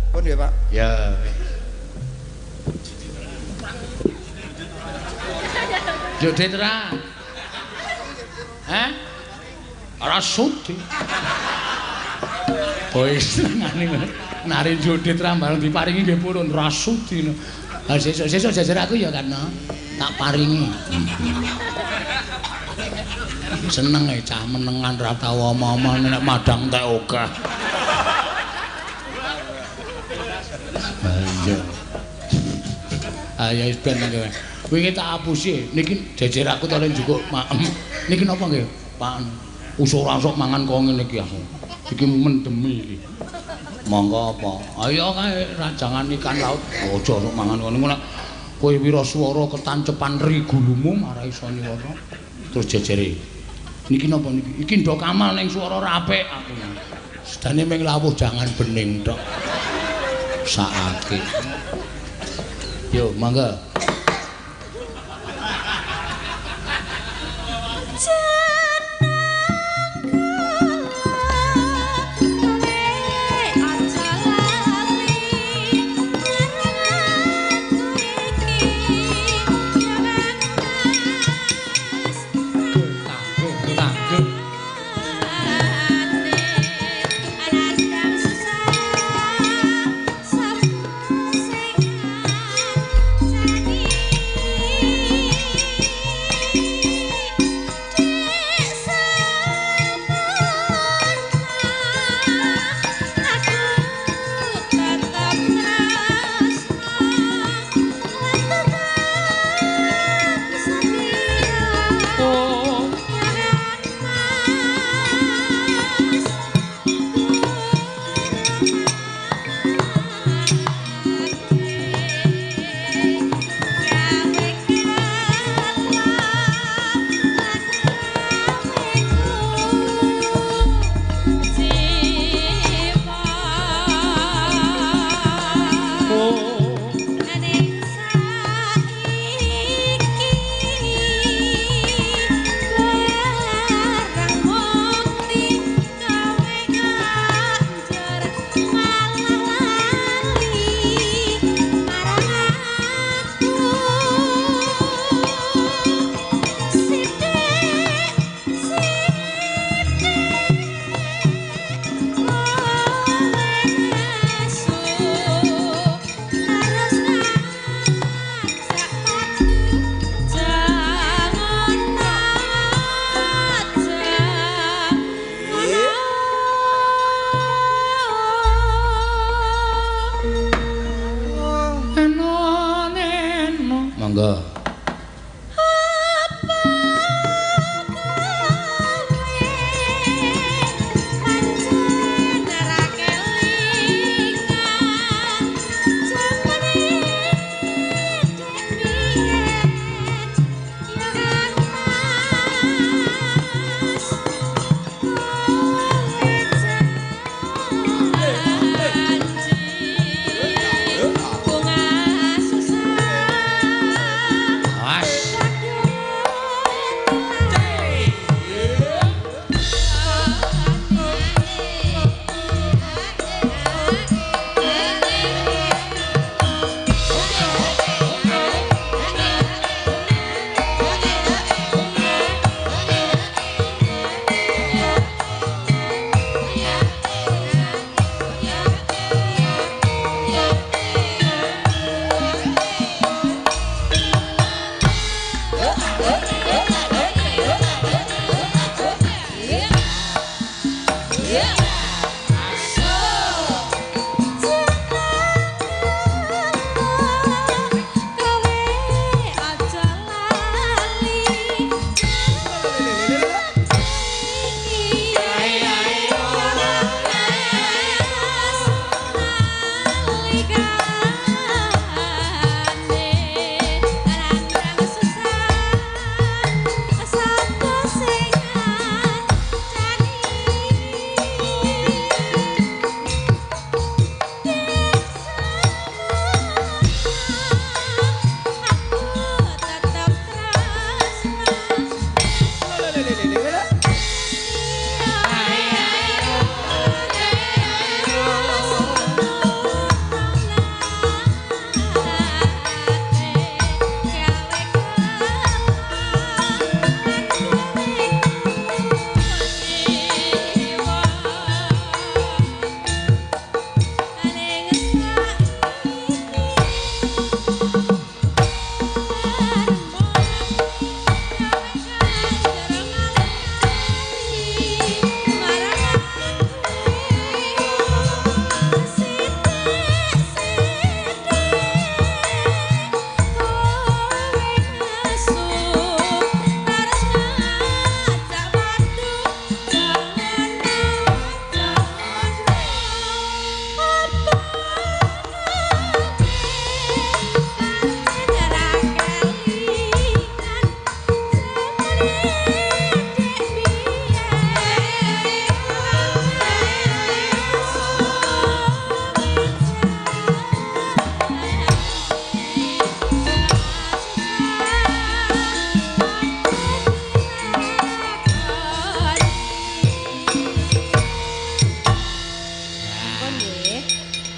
C: pun ya Pak
A: Ya. Jodet ra. Hah? Ora sudi. Wis senengane nari jodet ra bareng diparingi nggih purun ra sudi. Lah sesuk jajar aku ya kan tak paringi. Seneng e cah menengan ra tau omong-omong nek madang tek ogah. Iya. Ayo wis ben kowe. Wingi tak apusi, niki jejer aku to njukuk maem. Niki napa nggih, Pak? Usura sok mangan kok ngene iki aku. Iki mendemi iki. Monggo apa? Ayo kae ranjangan ikan laut. Aja sok mangan ngono nek kowe wiraswara ketancepan rigulumu marai iso nyuwara. Terus jejere. Niki napa niki? Iki ndok kamal ning swara apik aku. Sedane ming lawuh jangan bening tok. Saake. Yo, mangga. Monggo.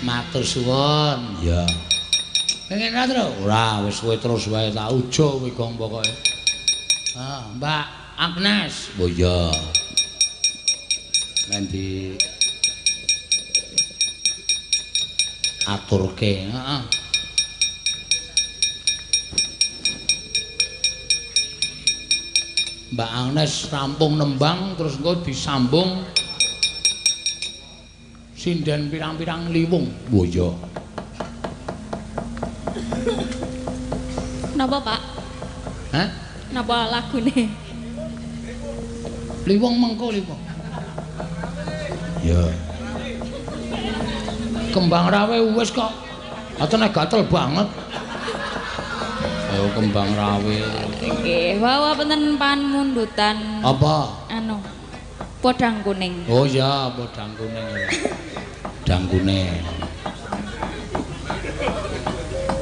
A: Matur suwun. Ya. Pengen ra terus? Ora, wis kowe terus wae tak ujo kowe gong pokoke. Ah, Mbak Agnes. Oh iya. Nanti aturke, heeh. Mbak Agnes rampung nembang terus engko disambung sinden pirang-pirang liwung. Oh iya.
B: Napa, Pak?
A: Hah?
B: Napa lagune?
A: Liwung mengko liwung. Ya. Kembang rawe wis kok. Atene gatel banget. Ayo kembang rawe.
B: Nggih, wawa penten panmundutan.
A: Apa?
B: Anu. Podang kuning.
A: Oh iya, podang kuning. Podang kuning.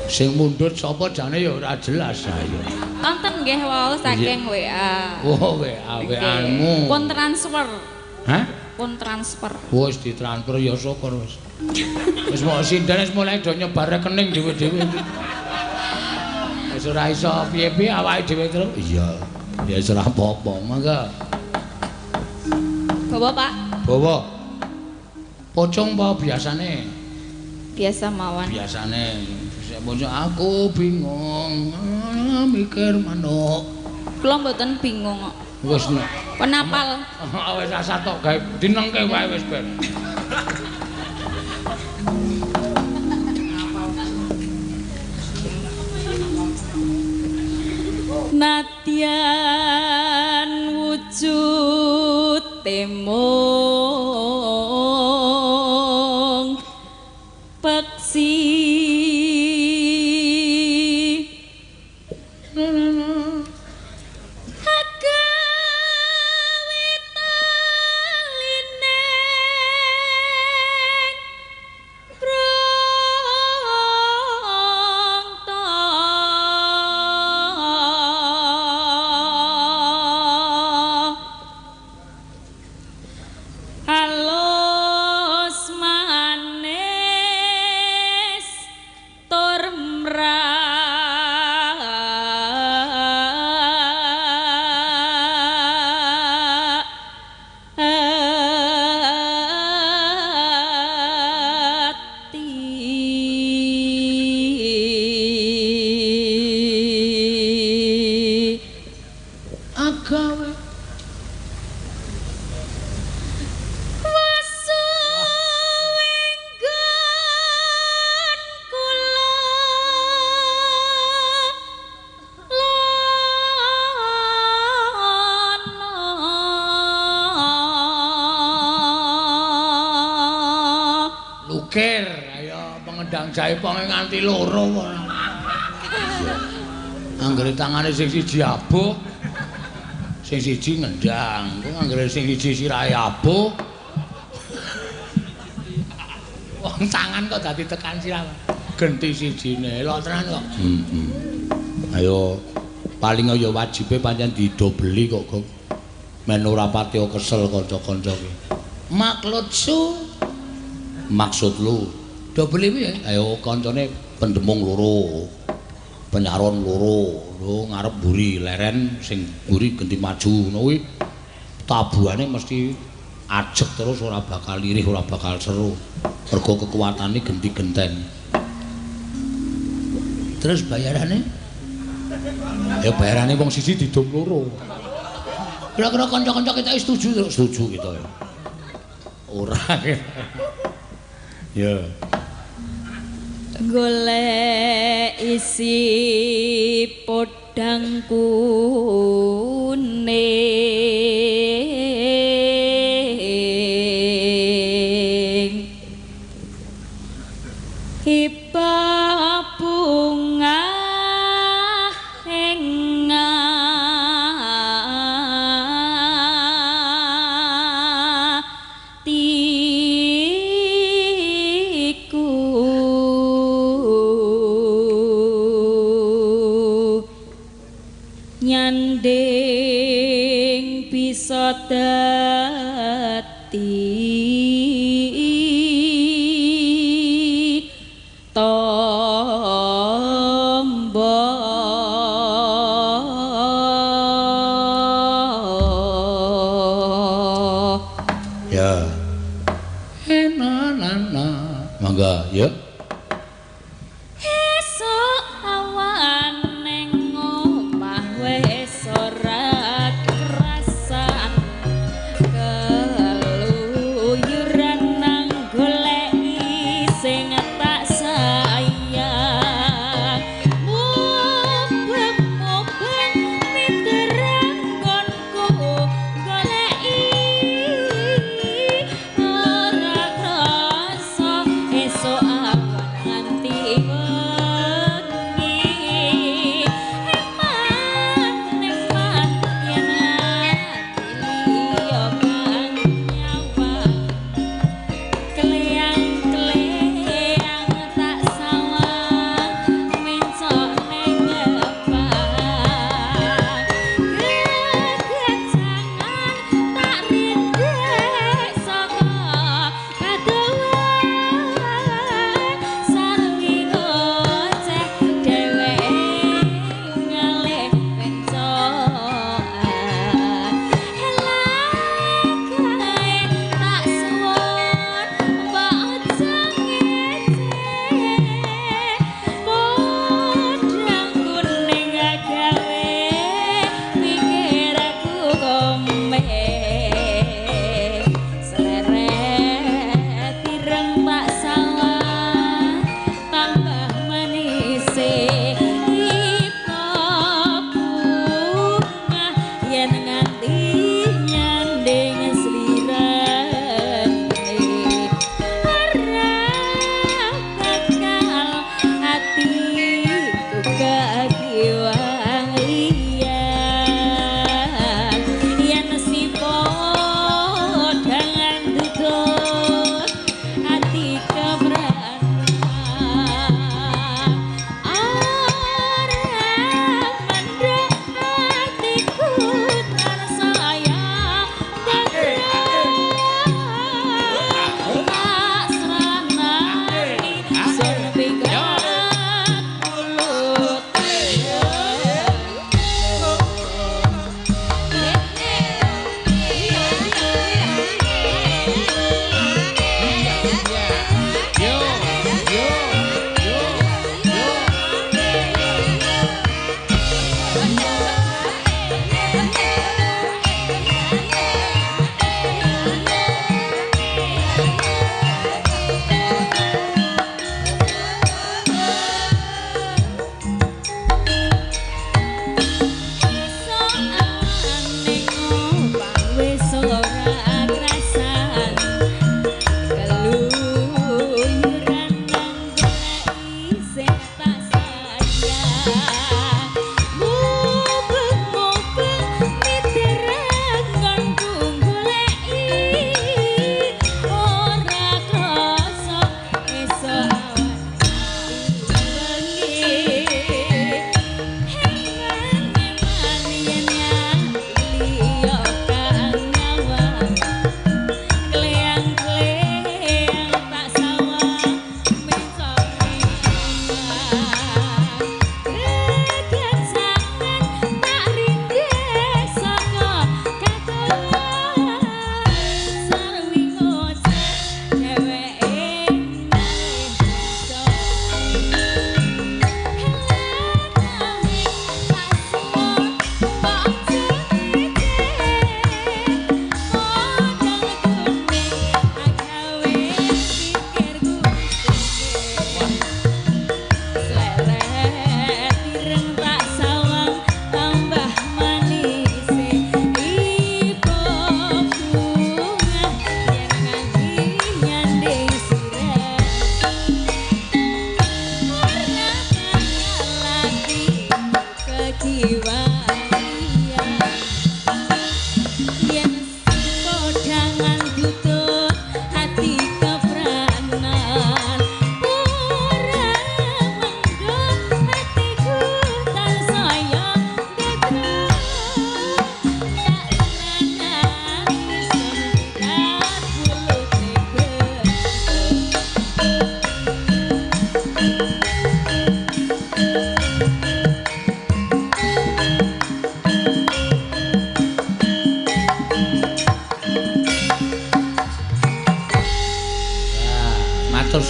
A: Sing mundhut sapa jane ya ora jelas ayo.
B: Wonten nggih wau saking WA.
A: Oh, WA-mu.
B: Pun transfer.
A: Hah?
B: Pun transfer.
A: Wis ditransfer ya syukur wis. Wis mau sinden wis mulai do nyebar rekening dhewe-dhewe. Wis ora iso piye-piye awake dhewe terus. Iya. Ya wis ora apa-apa, mangga.
B: Bawa, Pak.
A: Bawa. Pocong apa biasane?
B: Biasa mawon.
A: Biasane. Bocah aku bingung mikir manuk.
B: Kula mboten bingung kok.
A: Wis nek
B: Penapal.
A: wis asat tok gawe dinengke wae wis ben.
B: Nadyan wujud temong peksi
A: Jaipong nganti loro kok. Anggere tangane sing siji abuh, sing siji ngendang. Kok anggere sing siji sirahe abuh. Wong tangan kok dadi tekan sirah. Genti sijine, lho tenan kok. Ayo paling ya wajibe pancen didobeli kok, Gong. Men ora pati kesel kanca-kanca ki. Maksud lu dobeli piye? Ayo kancane pendemung loro. Penyaron loro. Lho ngarep mburi leren sing mburi genti maju ngono kuwi. Tabuhane mesti ajeg terus ora bakal lirih, ora bakal seru. Mergo kekuatane genti genteng. Terus bayarane? Ya bayarane wong siji didom loro. Kira-kira kanca-kanca kita setuju kita ya. Ora. Ya.
B: Golek isi podang kuning hibah bunga nyanding bisa dadi tombo
A: ya enana mangga ya
B: esok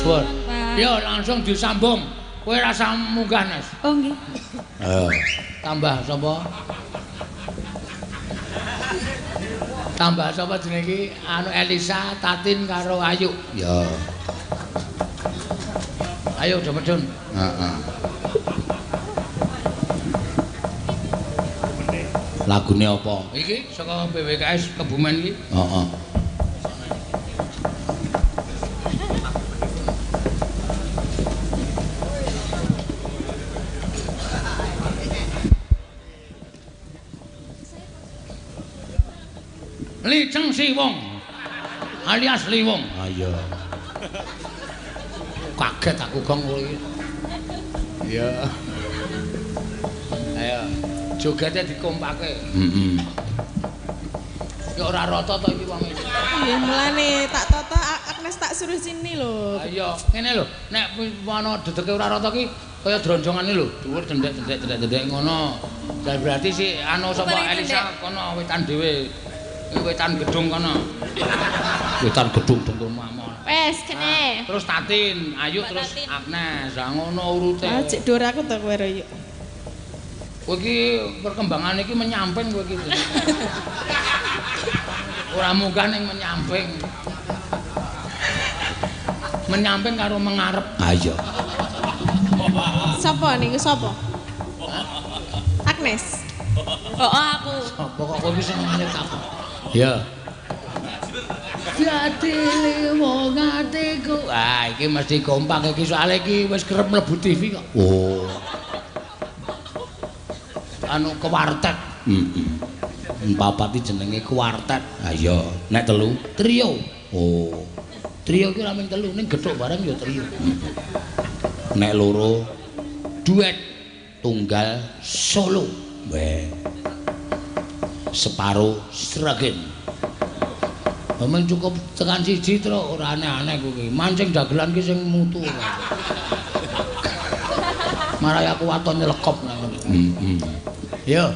A: suwun. Yo langsung disambung. Kowe rasa munggah, Nes.
B: Oh nggih.
A: Tambah sapa? Tambah sapa jenenge iki? Anu Elisa, Tatin karo Ayu. Ya. Ayo Medun. Heeh. Lagune apa? Iki saka BWKS Kebumen iki. Heeh. Li Cheng Si Wong alias Li Wong. Ayo. Kaget aku gong kowe iki. Iya. Ayo, jogete dikompake. Heeh. Ya ora rata to iki wong iki.
D: Iya, mulane tak toto Agnes tak suruh sini lho.
A: Ayo, ngene lho, nek ana dedeke ora rata ki kaya dronjongane lho, dhuwur dendek ngono. Dan berarti si anu sapa Elisa kono wetan dhewe. Wetan gedung kono. Wetan gedung dengkul mamon.
B: Wes kene.
A: Terus Tatin, Ayu terus Agnes. Lah ngono urute.
D: Ah, cek dor aku to kowe yuk.
A: Kowe iki perkembangan iki menyamping kowe iki. Ora munggah ning menyamping. Menyamping karo mengarep. Ayo.
D: Sapa niku sapa? Agnes.
B: Oh, aku.
A: Sapa kok kowe iki senengane takon? Ya. Dadi wong atiku. Ah, iki mesti kompak iki soalé iki wis kerep mlebu TV kok. Oh. Anu kewartet. Heeh. Papat iki jenenge kuartet. Ha iya, nek telu trio. Oh. Trio iki ora mung telu, ning gethuk bareng ya trio. Nek loro duet tunggal solo. Weh. Separo Sragen. Memang cukup tekan siji terus ora aneh-aneh kuwi. Mancing dagelan ki sing mutu. Marai aku waton nyelekop nang ngene. Yo.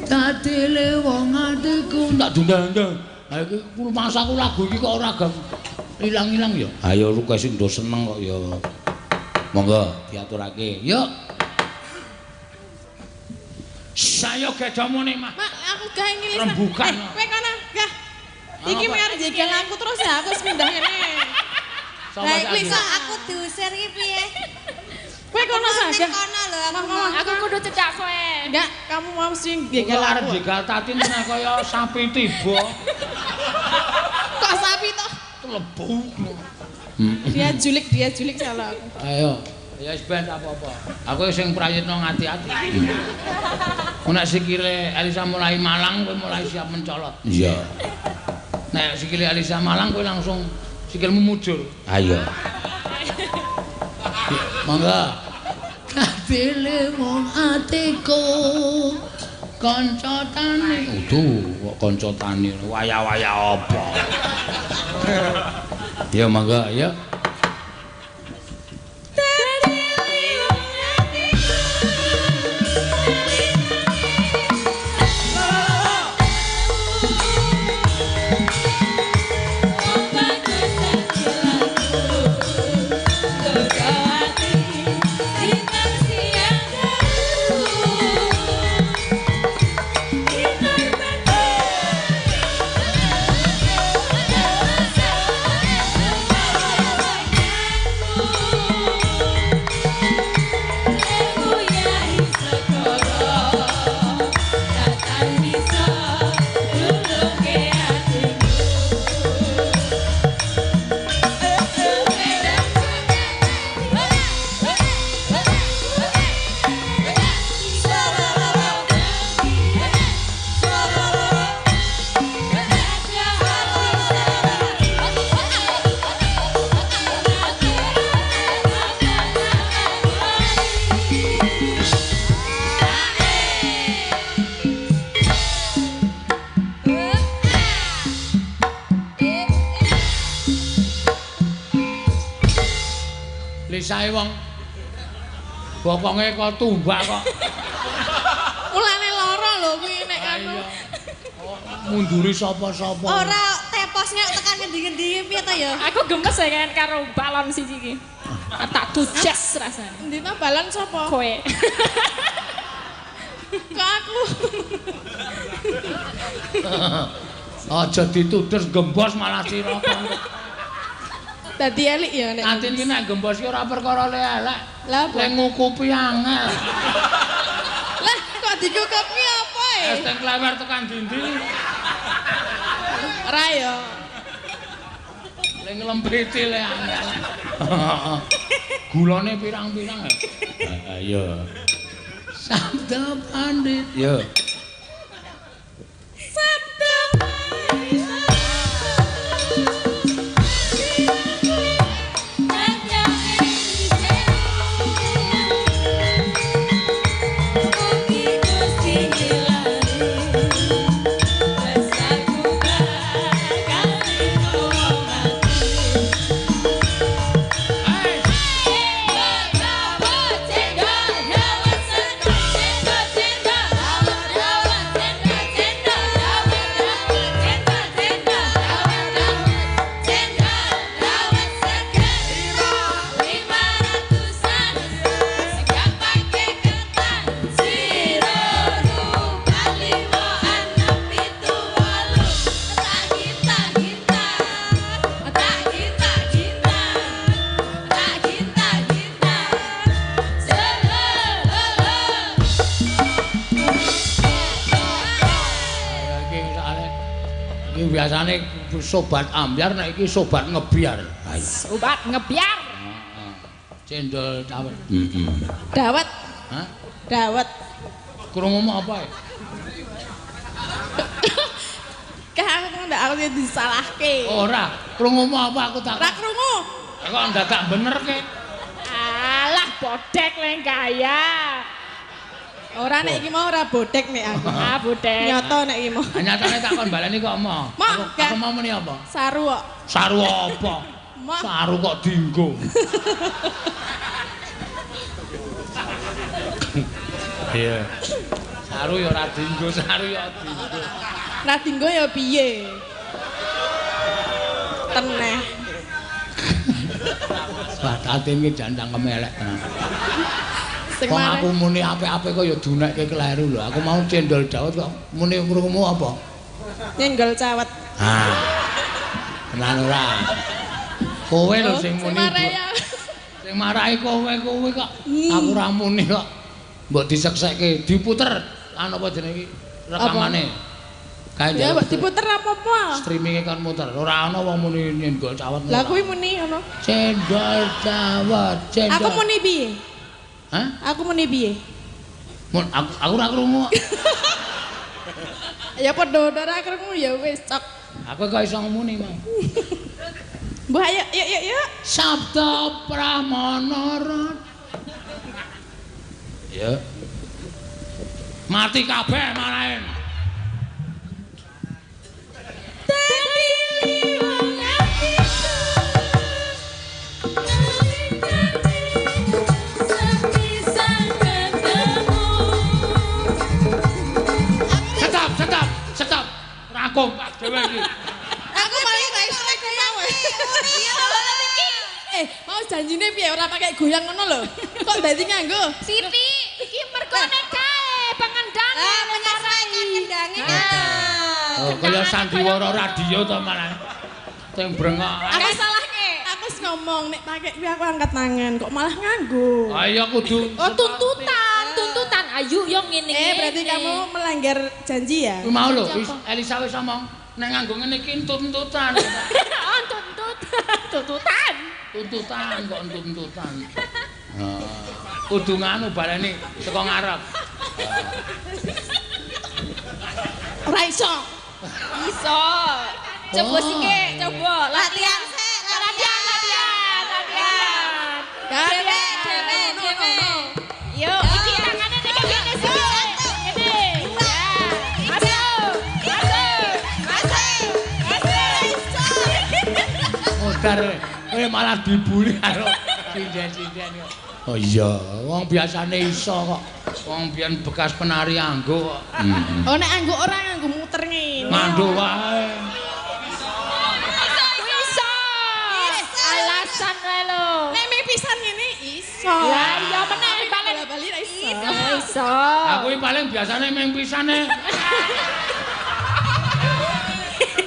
A: Dadi le wong atiku tak dundang-dundang. Ha iki masaku lagu iki kok ora gam ilang-ilang ya. Ayo request ndo seneng kok ya. Monggo diaturake. Yuk. Saya gedamu nih, Mak.
D: Mak, aku gawe ngilis.
A: Rembukan.
D: Kowe kono, gah. Iki mek arep jegal aku terus ya aku wis pindah kene.
B: Lah iki kok aku diusir iki piye?
D: Kowe kono saja.
B: Kono lho aku kudu cedak kowe.
D: Enggak, kamu mau mesti
A: Jegal
D: jegal
A: arep
D: aku.
A: jegal Tatin tenan kaya sapi tiba.
D: Kok sapi toh?
A: Lebu.
D: Dia julik salah aku.
A: Ayo. Ya wis ben apa-apa. Aku sing prayitno ngati-ati. Nek sikile Elisa mulai malang kowe mulai siap mencolot. Iya. Nek sikile Elisa malang kowe langsung sikilmu mujur. Ayo. Monggo. Katile wong atiku kanca tani. Kok kanca tani waya-waya apa? Ya monggo, ya. Lisae wong bokonge kok tumbak kok.
D: Ulane lara lho kuwi nek anu.
A: Munduri sapa-sapa.
B: Ora tepos nek tekan ngendi-ngendi piye ta ya?
E: Aku gemes ya kan karo balon siji iki. Tak tujas rasane.
D: Ndina balon sapa?
E: Kowe.
D: Kok aku.
A: Aja ditudus gembos malah sira.
D: Dadi elik ya nek.
A: Atin ki nek gembos ki ora perkara elek.
D: Lah apa?
A: Lek ngukupi angel.
D: Lah kok dikukupi apa e?
A: Es teng klewer tekan dindi.
D: Ora ya.
A: Lek nglempiti le angel. Gulane pirang-pirang ya. Ayo. Sabda pandit. Yo.
D: Sabda pandit.
A: Biasane sobat ambyar nek iki sobat ngebyar.
E: Sobat ngebyar.
A: Heeh. Cendol dawet.
D: Dawet.
A: Hah?
D: Dawet.
A: Krungumu apa ya?
D: Kamu ndak aku disalahke.
A: Ora, krungumu apa aku tak.
D: Ora krungu.
A: Kok ndadak bener ke?
E: Alah bodek leng kaya.
D: Ora nek iki mau ora bodek nek aku.
E: Ah bodek.
D: Nyoto nek iki mau.
A: Nyatane tak kon baleni kok mo. Aku mau muni apa?
D: Saru kok.
A: Saru apa? Saru kok dienggo. Iya. Saru ya ora dienggo, saru ya dienggo.
D: Ora dienggo ya piye? Teneh.
A: Batate iki jandang kemelek tenan.
D: Sing
A: Kok aku muni apik-apik kok ya dunekke kleru lho. Aku mau cendol dawet kok muni krungumu apa?
D: Nyenggol cawet.
A: Ah. Tenan ora? Kowe lho sing muni. Sing marahi kowe kok. Aku ora muni kok. Mbok diseksekke, diputer anu apa jenenge iki rekamane. Kae
D: Ya mbok diputer apa-apa.
A: streaminge kan muter. Ora ana wong muni nyenggol cawet.
D: Lah kuwi muni ngono.
A: Cendol cawet, cendol.
D: Aku muni piye?
A: Hah?
D: Aku muni piye?
A: Aku ora krungu.
D: Ya padha ora krungu ya wis cok.
A: Aku kok iso muni, Mang.
D: Mbah ayo yuk.
A: Sabda Pramana Rat. Ya. Mati kabeh marahin. Stop. Ora kompak dhewe iki.
D: Aku malah ra iso iku mau. Mau janjine piye ora pakai goyang ngono lho. Kok dadi nganggo?
E: Siti, iki mergo nek kae pengendang.
B: Menyesuaikan kendange.
A: Oh, kaya sandiwara radio to malah. Teng brengok.
D: Aku salahke. Aku wis ngomong nek pakai kuwi aku angkat tangan kok malah nganggo.
A: Ayo kudu.
E: Oh, tuntutan. Ayo yo ngene.
D: Berarti kamu melanggar janji ya?
A: Kuwi mau lho, Elisa wis ngomong nek nganggo ngene iki tuntutan.
E: Oh, tuntutan.
A: Tuntutan kok tuntutan. Kudu nganu baleni teko ngarep.
D: Ora iso.
E: Iso. Coba sike, coba.
B: Latihan sik, latihan.
E: Dewe. Yo, iki tangane nek ngene sik. Ngene. Ya. Masuk.
A: Modar kowe malah dibuli karo sinden-sinden kok. Oh iya, wong biasane iso kok. Wong biyen bekas penari anggo kok.
D: Oh nek anggo ora nganggo muter ngene.
A: Mandho wae.
E: Iso. Alasan wae lho.
D: Nek ming pisan ngene iso.
E: Lah iya meneh balen
D: Bali ra iso.
E: Iso.
A: Aku iki paling biasane ming pisane.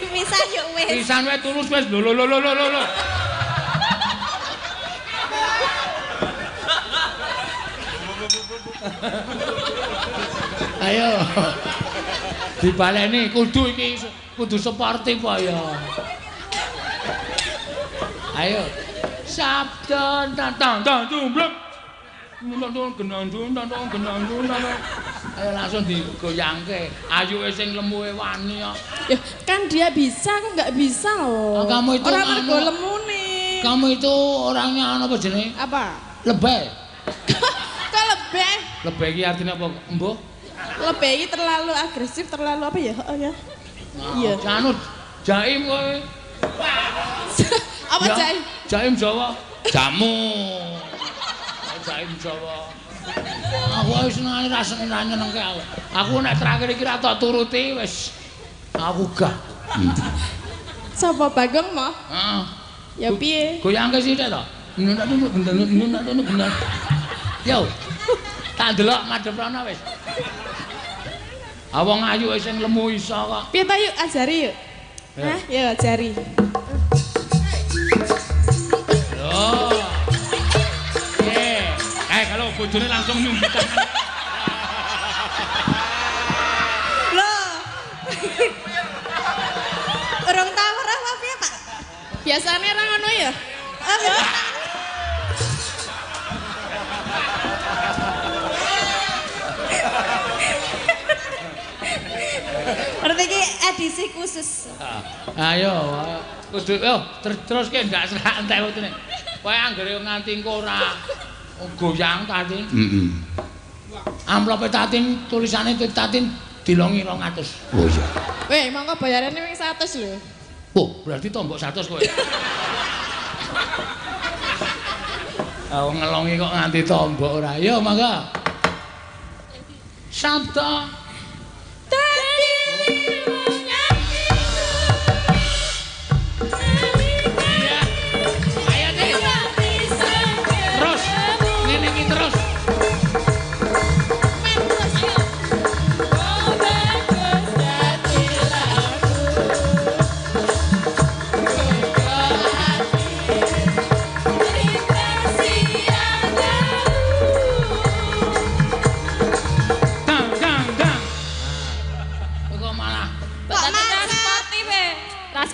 B: Pisan yuk wis.
A: Pisan wae tulus wis lho. Ayo. Dibaleni kudu iki kudu sportif ya. Ayo. Sabda tantang jumblek. Gendang. Ayo langsung digoyangke. Ayuke sing lemuhe wani kok.
D: Ya, kan dia bisa, aku nggak bisa loh.
A: Kamu itu
D: orang
A: anu-
D: mergo lemune.
A: Kamu itu orangnya apa jenenge?
D: Apa?
A: Lebay.
D: Kok lebih?
A: Lebay iki artinya apa? Embuh?
D: Lebih ini terlalu agresif, terlalu apa ya? Oh ya. Iya.
A: Anu jaim kowe.
D: Apa
A: Ya,
D: Jai?
A: Jaim Jawa. Jamu. Jaim Jawa. Aku wis senengane ra nyenengke aku. Aku nek terakhir iki ra tak turuti wis. Aku gak.
D: Sapa Bagong mah?
A: Heeh.
D: Ya piye?
A: Goyangke sithik to. Bener. Yo. Tak delok madhep rono wis. Awong ayu sing lemu iso kok.
D: Piye ta yuk ajari yuk. Hah? Ya ajari.
A: Loh. Kalau bojone langsung nyumbukan.
B: Loh. Urung tau ora apa piye, Pak?
D: Biasanya ra ngono ya?
B: Berarti iki edisi khusus.
A: Ayo, kudu yo terus ki ndak santai wetene. Kowe anggere nganti engko ora goyang Tatin. Amplope Tatin tulisane Tatin dilongi 200. Oh iya.
D: Weh, monggo bayarane wing 100 lho.
A: Oh, berarti tombok 100 kowe. Aku ngelongi kok nganti tombok ora. Yo mangga. Sabda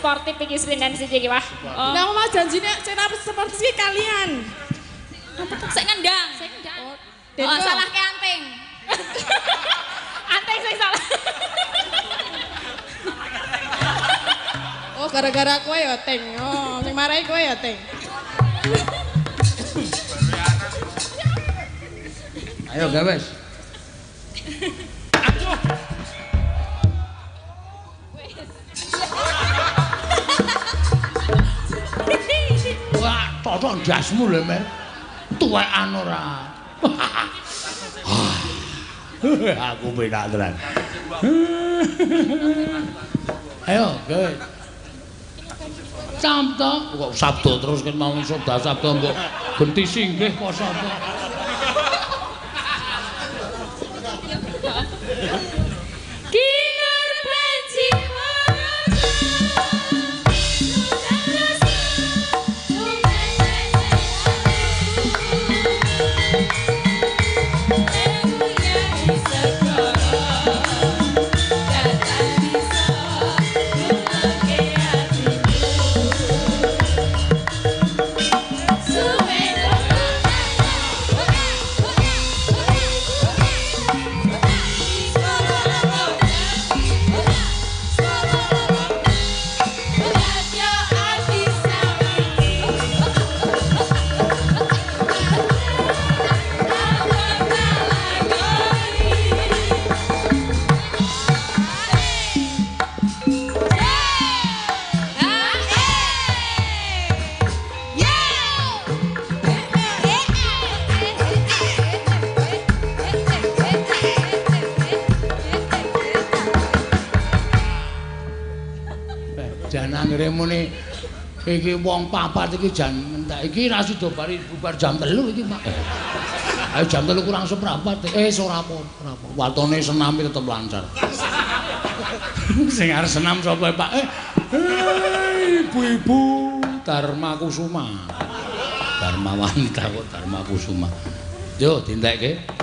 E: sportif iki srinden siji iki wah.
D: Lah Mas janjine cara seperti iki kalian.
E: Sik ngendang. Oh, salah ke anting. Anting sing salah.
D: Oh gara-gara kowe ya Ting. Oh sing marahi kowe ya Ting.
A: Ayo gawes. Wah, totok jasmu lho, Mer. Tuwekan ora. Aku penak tenan. Ayo, gawe. Sabda, kok sabda terus kan mau sabda mbok genti singgih poso apa. Janangre muni iki wong papat iki jan entek iki ra sida bari bubar jam 3 iki Pak. Ayo jam 3 kurang seprapat. Ora apa-apa. Watone senam tetep lancar. Sing arep senam sapa Pak? Ibu-ibu Dharma Kusuma. Dharma wanita kok Dharma Kusuma. Yo dintekke.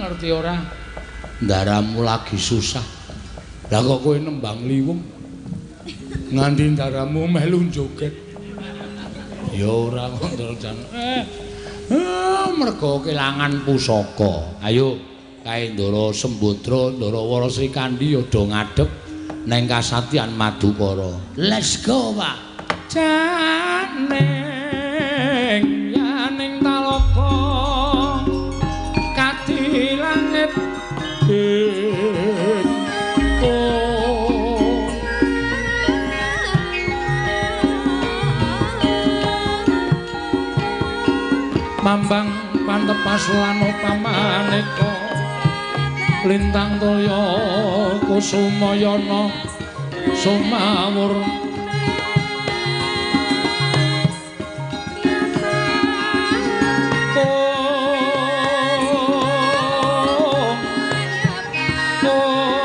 A: Ngerti ora? Ndaramu lagi susah. Lah kok kowe nembang liwung? Nganti ndaramu melu joget. Ya ora kok jan. Mergo kelangan pusaka. Ayo kae Ndara Sembodra, Ndara Wara Sri Kandi ya do ngadeg neng Kasatyan Madukara. Let's go, Pak. Janeng yaning talaka kati langit Mambang pantepas lan pamaneka lintang toya kusumayana sumawur oh